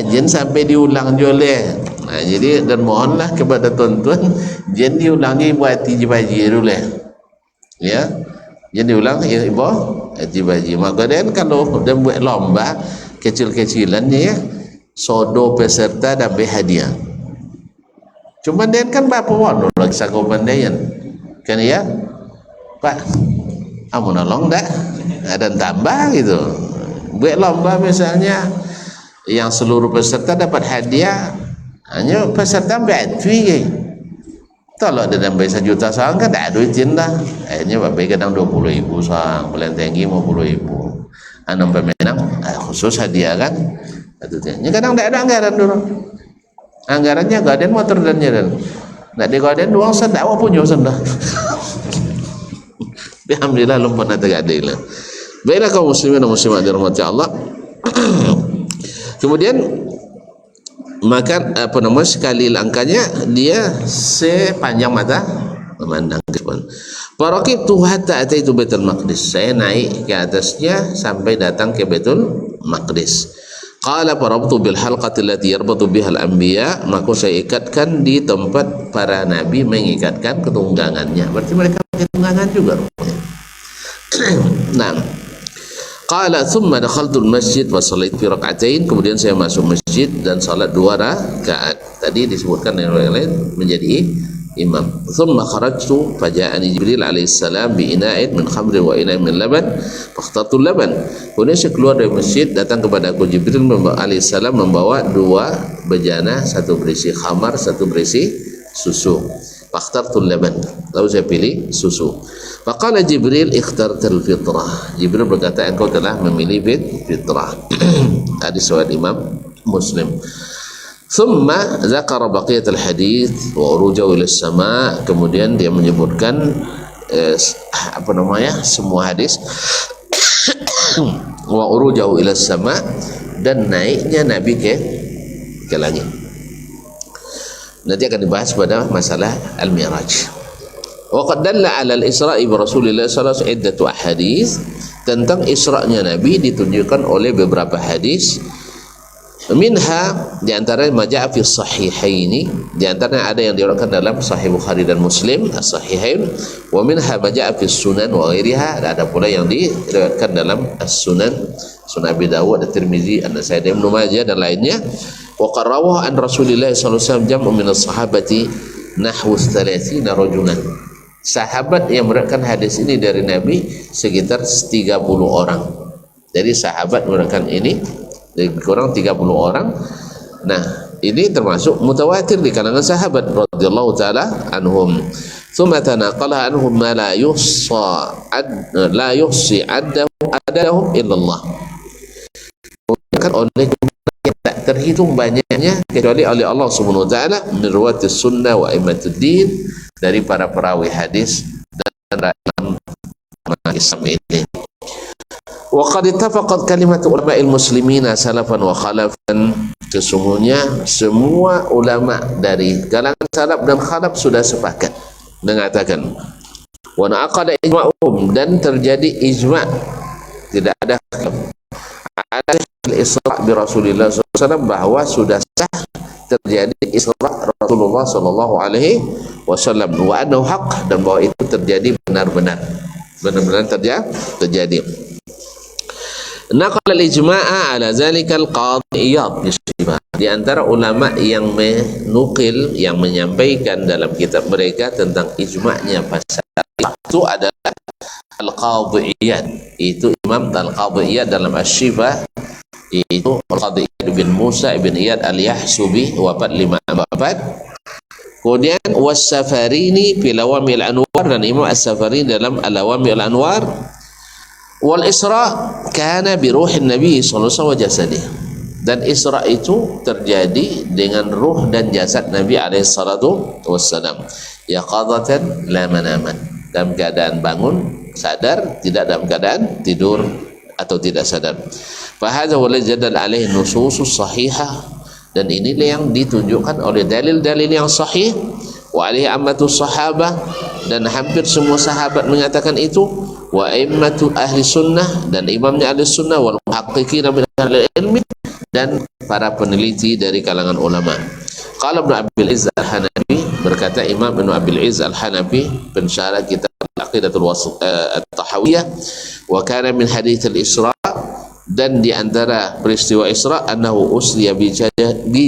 Jen sampai diulang oleh. Nah, jadi dan mohonlah kepada tuan-tuan jen diulangi buat haji dulu ya. Jen diulang ya ibu haji. Maka dan kalau dan buat lomba kecil-kecilannya ya sodo peserta dan hadiah. Cuma dan kan berapa won lagi sakopan dayan. Kan ya? Pak, amun nolong dah ada tambah gitu. Buat lomba misalnya yang seluruh peserta dapat hadiah hanya peserta batui kalau dia dapat 1 juta sang kan tak ada izin dah akhirnya bapak kadang 20,000 sang paling tinggi 50,000 anak pemenang khusus hadiah kan itu kadang tak ada anggaran dulu anggarannya gaden motor dan jalan nak di gaden uang sendak awak punya sendak alhamdulillah lumpur nanti tak ada lah baiklah kaum muslimin dan muslimat dirahmati Allah. Kemudian makan apa nama sekali langkahnya dia sepanjang mata memandang ke depan. Faraqibtu hatta ataitu Baitul Maqdis. Saya naik ke atasnya sampai datang ke Baitul Maqdis. Qala farabtu bil halqati allati yarbatu biha al-anbiya. Maka saya ikatkan di tempat para nabi mengikatkan ketunggangannya. Berarti mereka pakai tunggangan juga rupanya. Nah. Qala thumma dakhaltu al-masjid wa sallaitu fi rak'atain. Kemudian saya masuk masjid dan salat 2 rakaat. Tadi disebutkan yang lain menjadi imam. Thumma kharajtu faja'ani Jibril alaihissalam bi ina'in min khamrin wa ina'in min laban fakhtartu laban. Kemudian saya keluar dari masjid, datang kepada aku Jibril alaihissalam membawa dua bejana, satu berisi khamar, satu berisi susu. Fakhtartu laban, lalu saya pilih susu. Faqala Jibril ikhtartal fitrah. Jibril berkata engkau telah memilih fitrah. Hadis riwayat Imam Muslim. Thumma zakara baqiyatul hadits wa urujahu ila sama. Kemudian dia menyebutkan semua hadis wa urujahu ila sama, dan naiknya Nabi ke langit. Nanti akan dibahas pada masalah al-Mi'raj. Wa qad dalla 'ala al-Isra'i bi Rasulillah sallallahu alaihi wasallam iddatu ahadits. Tentang Isra-nya Nabi ditunjukkan oleh beberapa hadis. Minha, di antaranya maja'a fi sahihaini, di antaranya ada yang diriwayatkan dalam Sahih Bukhari dan Muslim as-sahihain, wa minha maja'a fi sunan wa ghairiha, ada pula yang diriwayatkan dalam as-sunan, Sunan Abi Dawud, At-Tirmizi, An-Nasa'i, Ibnu Majah dan lainnya. Wa qarrawahu an Rasulillah sallallahu alaihi wasallam jam'un min as-sahabati nahwu 30 rajulan. Sahabat yang meriwayatkan hadis ini dari Nabi sekitar 30 orang. Jadi sahabat meriwayatkan ini lebih kurang 30 orang. Nah, ini termasuk mutawatir di kalangan sahabat radhiyallahu taala anhum. Tsumma tanaqala anhum ma la yuhsi adahum illallah. Kan oleh yang tak terhitung banyaknya kecuali oleh Allah Subhanahu wa taala min ruwatis sunnah wa imatuddin, dari para perawi hadis dan dalam Islam ini. Wa qad ittafaqat kalimatu ulama'il muslimina salafan wa khalafan. Sesungguhnya semua ulama dari kalangan salaf dan khalaf sudah sepakat mengatakan wa naqada ijma'um, dan terjadi ijma', tidak ada al-Isra' bi Rasulillah SAW, bahwa sudah sah terjadi Isra' Rasulullah sallallahu alaihi wasallam, wa annahu haq, dan bahwa itu terjadi benar-benar terjadi. Naqal al-ijma'a ala zalika al-qadhi Iyad. Di antara ulama yang menukil, yang menyampaikan dalam kitab mereka tentang ijma'nya pasal itu adalah al-Qadhi Iyad. Itu Imam al-Qadhi Iyad dalam Asy-Syifa, itu al-Qadhi Iyad bin Musa bin Iyad al-Yahsubi, wafat 544. Kemudian was-Safarini fi Lawamil Anwar, dan Imam as-Safarini dalam Al-Lawamil Anwar. Wal Isra kana bi ruhin Nabi sallallahu alaihi wasallam wa jasadihi, dan Isra itu terjadi dengan ruh dan jasad Nabi alaihi salatu wassalam, yaqadatan la manaman, dalam keadaan bangun sadar, tidak dalam keadaan tidur atau tidak sadar. Fa hadza wal jadal alaihi nususus sahihah, dan inilah yang ditunjukkan oleh dalil-dalil yang sahih, wa alaihi ammatus sahabah, dan hampir semua sahabat mengatakan itu, wa aimmatu ahli sunnah, dan imamnya ahli sunnah, wal muhaqqiqin min ahli ilmi, dan para peneliti dari kalangan ulama. Qala Ibnu Abil Izz Al-Hanafi, berkata Imam Ibnu Abil Izz Al-Hanafi, pensyarah kitab Aqidatul At-Tahawiyah, wa kana min hadits al-Isra, dan di antara peristiwa Isra annahu usriya bi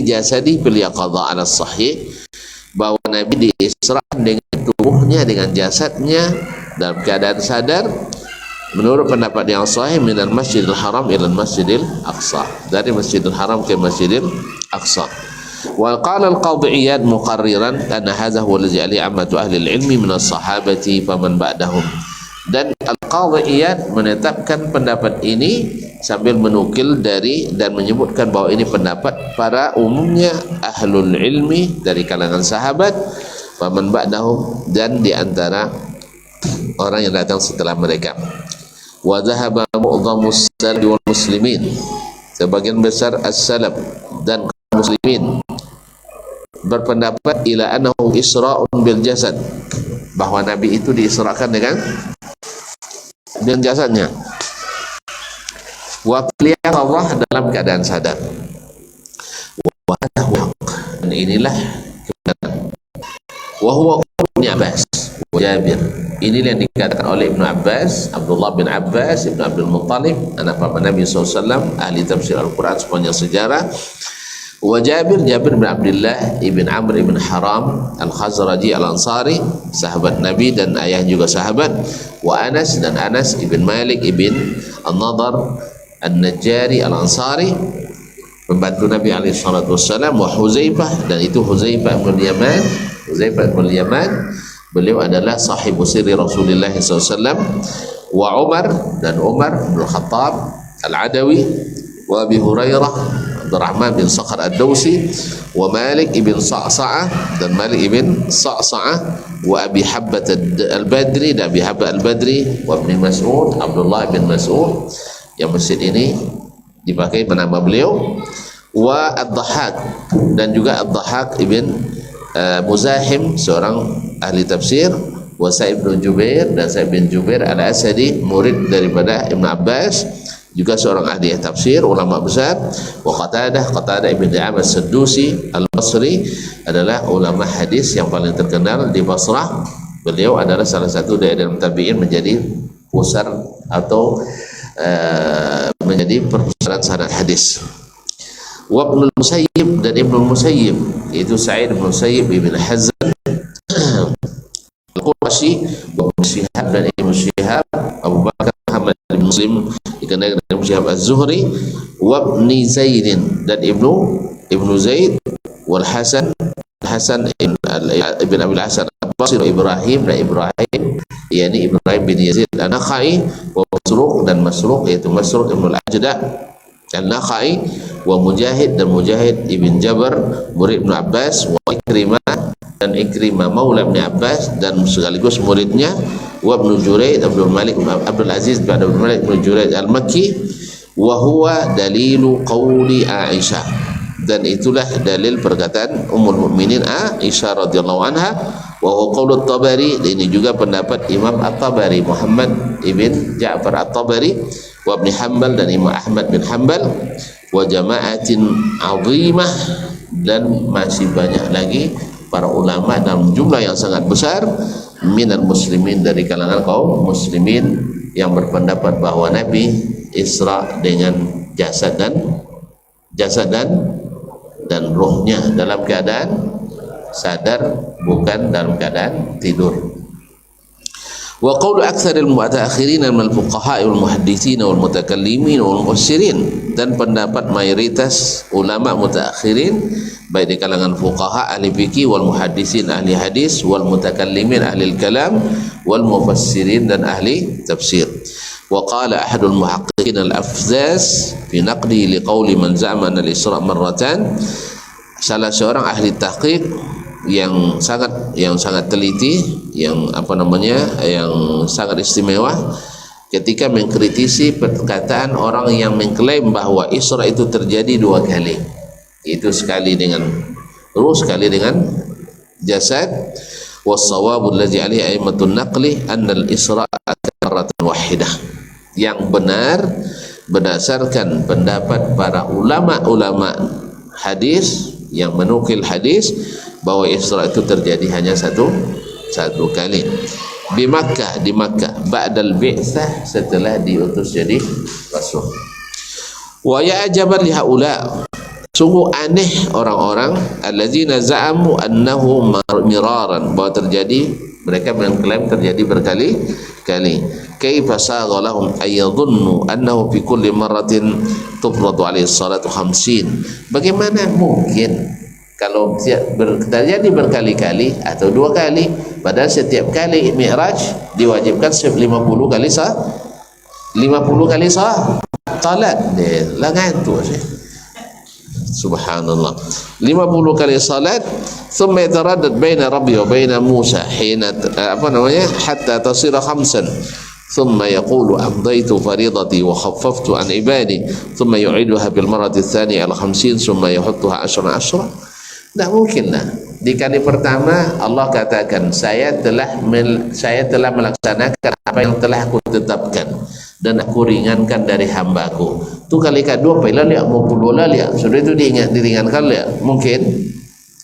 jasadi bil yaqadha ala sahih, bahwa Nabi diisra dengan tubuhnya, dengan jasadnya dalam keadaan sadar, menurut pendapat yang sahih, minal Masjidil Haram ila Masjidil Aqsa, dari Masjidil Haram ke Masjidil Aqsa. Wa qala al-Qadhi Iyad muqarriran anna hadha huwa allazi alayhi ammatu ahli al-ilmi min as-sahabati faman ba'dahum, dan al-Qadhi Iyad menetapkan pendapat ini sambil menukil dari dan menyebutkan bahwa ini pendapat para umumnya ahlul ilmi dari kalangan sahabat, faman ba'dahum, dan di antara orang yang datang setelah mereka. Wa dhahaba mu'dhamus salaf wal muslimin, sebagian besar as-salaf dan muslimin berpendapat ila annahu isra'un bil jasad, bahwa Nabi itu diisrakan dengan jasadnya, wa Allah dalam keadaan sadar, wa dan inilah kebenaran, wa huwa Ibnu Abbas wa Jabir, inilah yang dikatakan oleh Ibnu Abbas, Abdullah bin Abbas, Ibnu Abdul Muttalib, anak paman Nabi SAW, ahli tafsir Al-Quran sepanjang sejarah. Wa Jabir bin Abdullah ibn Amr ibn Haram al-Khazraji al-Ansari, sahabat Nabi dan ayah juga sahabat. Wa Anas, dan Anas ibn Malik ibn An-Nadar An-Najjari al-Ansari, pembantu Nabi alaihi salatu wassalam. Wa Huzaifah, dan itu Huzaifah bin Yaman. Huzaifah bin Yaman, beliau adalah sahibu sirri Rasulullah SAW. Wa Umar, dan Umar bin Khattab al-Adawi. Wa Abi Hurairah Abdurrahman bin Sakhar ad-Dawsi. Wa Malik ibn Sa'sa'ah, dan Malik ibn Sa'sa'ah. Wa Abi Habbat al-Badri, dan Abi Habbat al-Badri. Wa Ibn Mas'ud, Abdullah bin Mas'ud, yang masjid ini dipakai nama beliau. Wa Ad-Dhahhak, dan juga Ad-Dhahhak ibn Muzahim, seorang ahli tafsir. Wa Sa'id bin Jubair, dan Sa'id bin Jubair al-Asadi, murid daripada Ibn Abbas, juga seorang ahli tafsir, ulama besar. Wa Qatadah ibn Di'am as-Saddusi al-Basri, adalah ulama hadis yang paling terkenal di Basrah. Beliau adalah salah satu dari tabi'in, menjadi pusar atau menjadi perpustakaan sanad hadis. Wa Ibnul Musayyib, dan Ibnul Musayyib itu Sa'id bin Musayyib ibn Hazan Al-Qurashi. Wa Ibn Syihab, dan Ibn Syihab Abu Bakar Muhammad bin Muslim, dikenal dengan Ibn Syihab Az-Zuhri. Wa Ibn Zaidin, dan Ibnu Zaid. Wal Hasan ibn Abil Hasan Al-Basri. Wa Ibrahim, dan Ibrahim yakni Ibrahim bin Yazid An-Nakhai. Wa Masruq, dan Masruq yaitu Masruq ibn Al-Ajda An-Nakhai. Wa Mujahid, dan Mujahid ibn Jabr, murid Ibn Abbas. Wa Ikrimah, dan Ikrimah maula Ibn Abbas dan sekaligus muridnya. Wa Ibn Juraid Abdul Malik Abdul Aziz bin Abdul Malik Ibn Juraid al-Makki. Wa huwa dalilu qawli Aisyah, dan itulah dalil perkataan Ummul Mukminin Aisyah radhiyallahu anha. Wa huwa qawlu At-Tabari, ini juga pendapat Imam At-Tabari, Muhammad ibn Ja'far At-Tabari. Wa Ibn Hanbal, dan Imam Ahmad bin Hanbal. Wa jama'atin azimah, dan masih banyak lagi para ulama dalam jumlah yang sangat besar minal muslimin, dari kalangan kaum muslimin, yang berpendapat bahwa Nabi Isra dengan jasad dan rohnya dalam keadaan sadar, bukan dalam keadaan tidur. Wa qawlu aktsaril mutaakhirin minal fuqaha wal muhadditsin wal mutakallimin wal mufassirin, dan pendapat mayoritas ulama mutaakhirin, baik di kalangan fuqaha ahli fikih, wal muhadditsin ahli hadis, wal mutakallimin ahli kalam, wal mufassirin dan ahli tafsir. Wa qala ahadul muhaqqiqin al-Afzaz fi naqdi li qawli man za'ama al-Isra' marratan, salah seorang ahli tahqiq yang sangat teliti, yang sangat istimewa, ketika mengkritisi perkataan orang yang mengklaim bahwa Isra itu terjadi dua kali, itu sekali dengan ruh, sekali dengan jasad. Was-sawabu allazi alaihi a'immatun naqli anna al-Isra' marratan wahidah, yang benar berdasarkan pendapat para ulama hadis yang menukil hadis, bahwa Isra itu terjadi hanya satu kali di Makkah ba'dal bi'tsah, setelah diutus jadi rasul. Wa ya'jaban li haula, sungguh aneh orang-orang allazina za'amu annahu miraran, bahwa mereka mengklaim terjadi berkali-kali. Kaifa sagha lahum ayyadhunnu annahu fi kulli marratin tufradu alaihi salatu 50. Bagaimana mungkin kalau terjadi berkali-kali atau dua kali, padahal setiap kali Mi'raj diwajibkan 50 kali salat. Lah ngantuk sih. Subhanallah. 50 kali salat, thumma yataraddad baina rabbi wa baina Musa hina hatta tasira khamsan. ثم يقول أمضيت فريضتي وخففت عن عبادي ثم يعيدها بالمرة الثانية على 50 ثم يحطها 10. Tidak mungkinlah. Di kali pertama Allah katakan saya telah melaksanakan apa yang telah aku tetapkan dan aku ringankan dari hambaku. Tu kali kedua pula lihat mau puluh lihat sudah itu diringankan lihat. Mungkin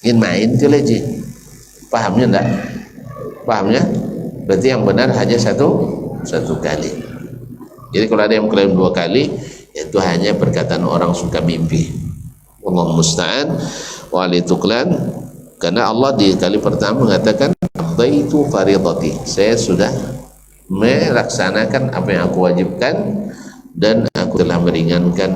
ingin main tu lagi. Pahamnya enggak? Pahamnya? Berarti yang benar hanya satu kali. Jadi kalau ada yang klaim dua kali, itu hanya perkataan orang suka mimpi. Allah musta'an wa ali tuqlan. Karena Allah di kali pertama mengatakan qadaitu faridati, saya sudah melaksanakan apa yang aku wajibkan dan aku telah meringankan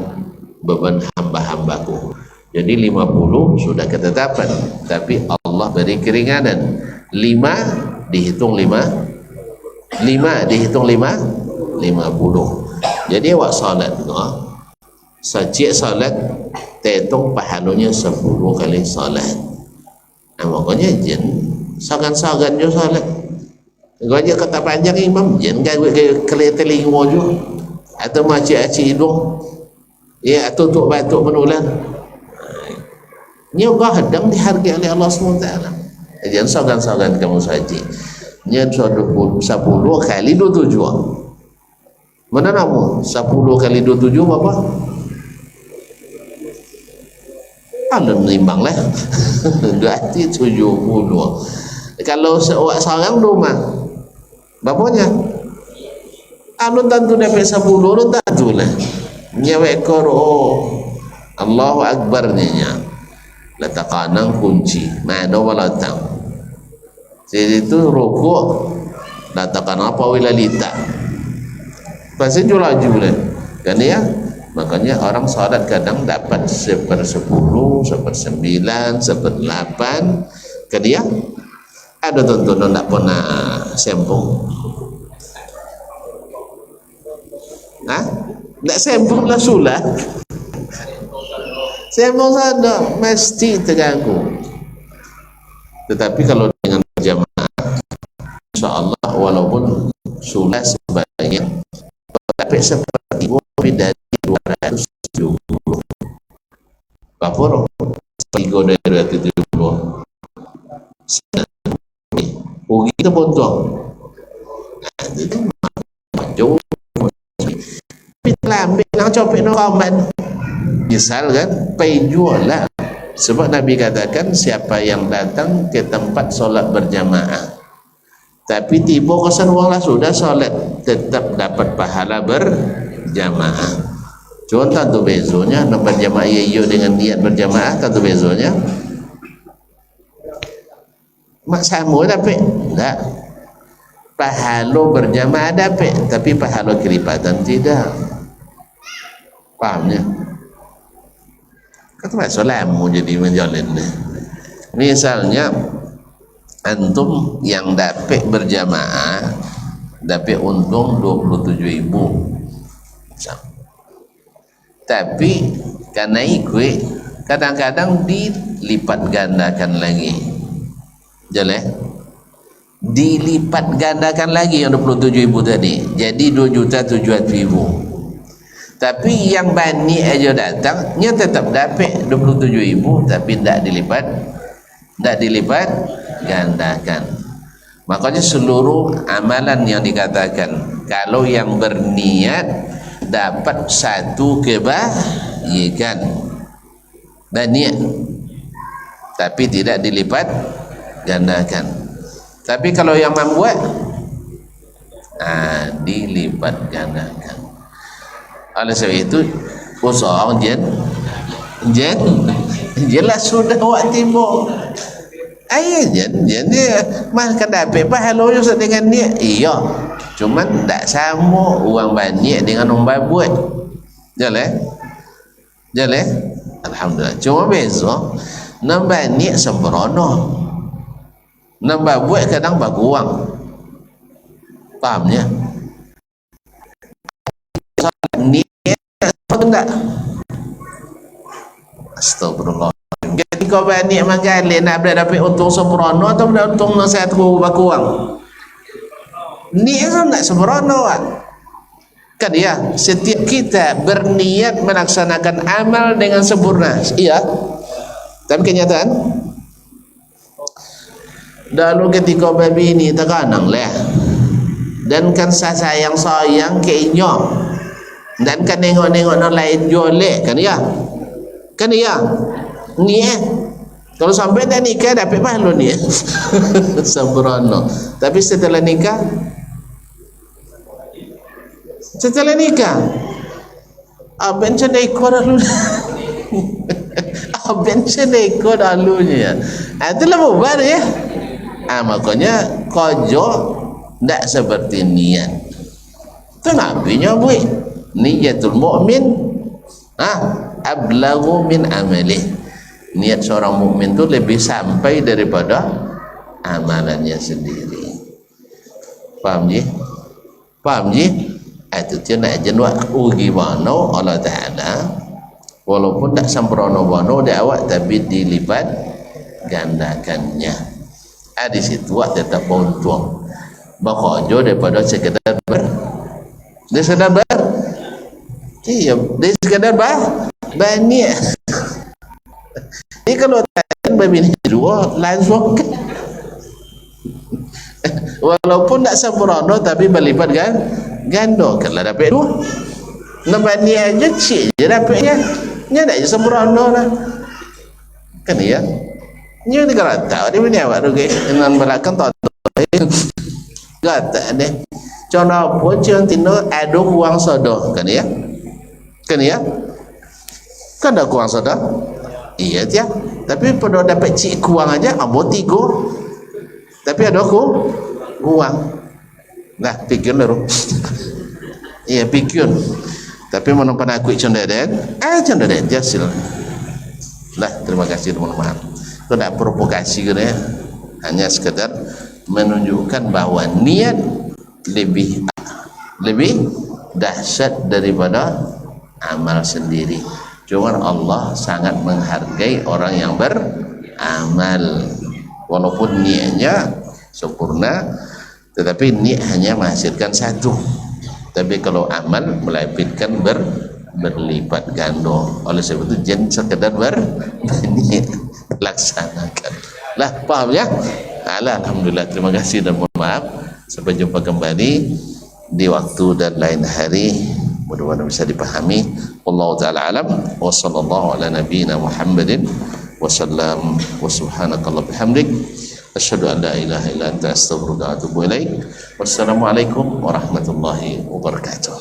beban hamba-hambaku. Jadi 50 sudah ketetapan, tapi Allah beri keringanan. 5 dihitung 5 dihitung 50. Jadi awak salat sejak salat terhitung pahalanya 10 kali salat. Makanya jen sagan-sagan je salat. Kau aja kata panjang imam jen kan kali telinga je atau macam-macam hidung ya atau tuk batuk menular. Ni Allah hedang dihargai oleh Allah SWT. Jangan sagan-sagan kamu saja. Ni 10 kali 27. Mana nama 10 kali 27 berapa? Alam nimbang lah. 270. Kalau seorang sarang rumah berapanya? Alun tentu dapat 10, alun tentu lah. Nyawek kor Allahu Akbar nya. Latakanang kunci. Mana walatang. Jadi itu rukuk. Latakan apa wilalita. Pasti julaju lah. Kan ya? Makanya orang salat kadang dapat 1/10, 1/9, 1/8. Kan ya? Ada tontonan tak pernah sempung. Tak sempung lah sulah. Sempung sana mesti terganggu. Tetapi kalau dengan berjamaah, insyaAllah walaupun sulah sebagian tapi seperti lebih dari 270. Kapur 3 dari 270. Oh kita potong. Itu jauh. Tapi telah ambil nak copek nak kaman. Misal kan, pergi jual lah. Sebab Nabi katakan siapa yang datang ke tempat solat berjamaah tapi tiba kosan uang lah sudah solat, tetap dapat pahala berjamaah. Contoh tu bezonya nak berjamaah iyo dengan niat berjamaah, kan tu bezonya mak sama dapat tak? Pahala berjamaah dapat, tapi pahala kelipatan tidak. Fahamnya? Kata masuk lama jadi menjalin. Misalnya antum yang dapat berjamaah dapat untung 27.000, tapi karena ikut kadang-kadang dilipat gandakan lagi. Jelas? Dilipat gandakan lagi yang 27.000 tadi, jadi 2.700.000. Tapi yang bani aja datang, nya tetap dapat 27.000, tapi tidak dilipat gandakan. Makanya seluruh amalan yang dikatakan kalau yang berniat dapat satu kebaikan dan niat, tapi tidak dilipat gandakan. Tapi kalau yang membuat dilipat gandakan. Oleh sebab itu usaha jelas sudah awak timbul jen dia mah kan dapat pahalanya dengan dia. Iya, cuman tak sama uang banyak dengan orang buat. Jelas alhamdulillah. Cuma besok nambah banyak sembrono, nambah buat kadang berkurang. Fahamnya? Niat tak? Astagfirullah. Jadi kau banyak menggali nak dapat untung sembrono atau dapat untung nasihat berkurang? Niat kan tak sembrono kan ya? Setiap kita berniat melaksanakan amal dengan sempurna, iya. Tapi kenyataan dalam ketika babi ini terkanang lah, dan kan sayang ke inyong, dan kan nengok-nengok orang lain jolek, kan ya? Ni kalau sampai dah nikah dapat pahala ni. Sembrono. Tapi setelah nikah bencana ikut dulu. bensin ikut dahulunya. Itulah bubar ya. Makanya kojo tidak seperti niat. Itu nabinya buat niyatul mu'min ablagu min amalih. Niat seorang mukmin itu lebih sampai daripada amalannya sendiri. Paham je? Paham je? Itu dia nak jenuak ugi wano Allah Ta'ala walaupun tak sempurna wano dia awak tapi dilipat gandakannya. Di situ awak tetap untung berkojo daripada sekedar dia sekadar iya dia sekadar banyak. Ini kalau tak berbini dua langsung walaupun tak sempurna tapi berlipat kan gando kalau dapat dua nampak ni aja cik je dapatnya nya tak je sempurna lah kan ya nya ni kalau tahu dia punya awak rugi dengan belakang tak kata deh contoh pun cion tino ada uang sodoh kan ya kan ada uang sodoh iya dia tapi pada dapat cik kuang aja abo tigo tapi ada aku uang nah pikir dulu iya pikir tapi menumpan aku condaden condaden jasil lah terima kasih mohon maaf itu tidak provokasi gitu ya hanya sekedar menunjukkan bahwa niat lebih dahsyat daripada amal sendiri. Cuman Allah sangat menghargai orang yang beramal walaupun niatnya sempurna tetapi niat hanya menghasilkan satu tapi kalau amal melahirkan berlipat ganda. Oleh sebab itu jangan sekedar berniat laksanakan lah. Paham ya? Alhamdulillah, terima kasih dan mohon maaf. Sampai jumpa kembali di waktu dan lain hari, mudah-mudahan bisa dipahami. Wallahu ta'ala alam wa sallallahu ala nabiyyina Muhammadin wa sallam wa subhanakallah bihamdik asyhadu an la ilaha illa anta astaghfiruka wa atubu ilaik. Wassalamualaikum warahmatullahi wabarakatuh.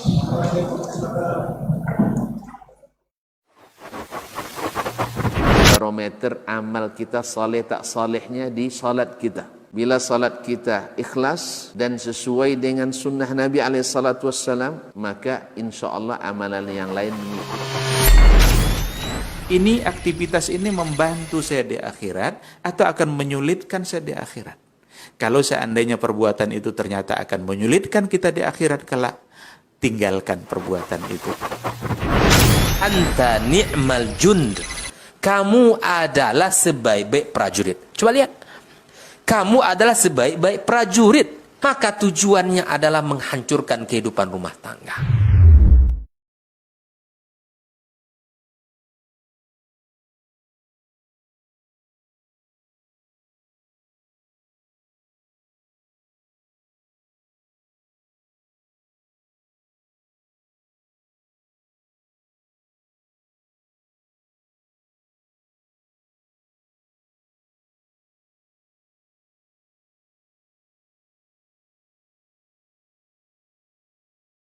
Barometer amal kita saleh tak salehnya di salat kita. Bila salat kita ikhlas dan sesuai dengan sunnah Nabi SAW, maka insyaAllah amalan yang lain mengikuti. Ini aktivitas ini membantu saya di akhirat atau akan menyulitkan saya di akhirat. Kalau seandainya perbuatan itu ternyata akan menyulitkan kita di akhirat kelak, tinggalkan perbuatan itu. Anta ni'mal jund. Kamu adalah sebaik-baik prajurit. Coba lihat. Kamu adalah sebaik-baik prajurit. Maka tujuannya adalah menghancurkan kehidupan rumah tangga.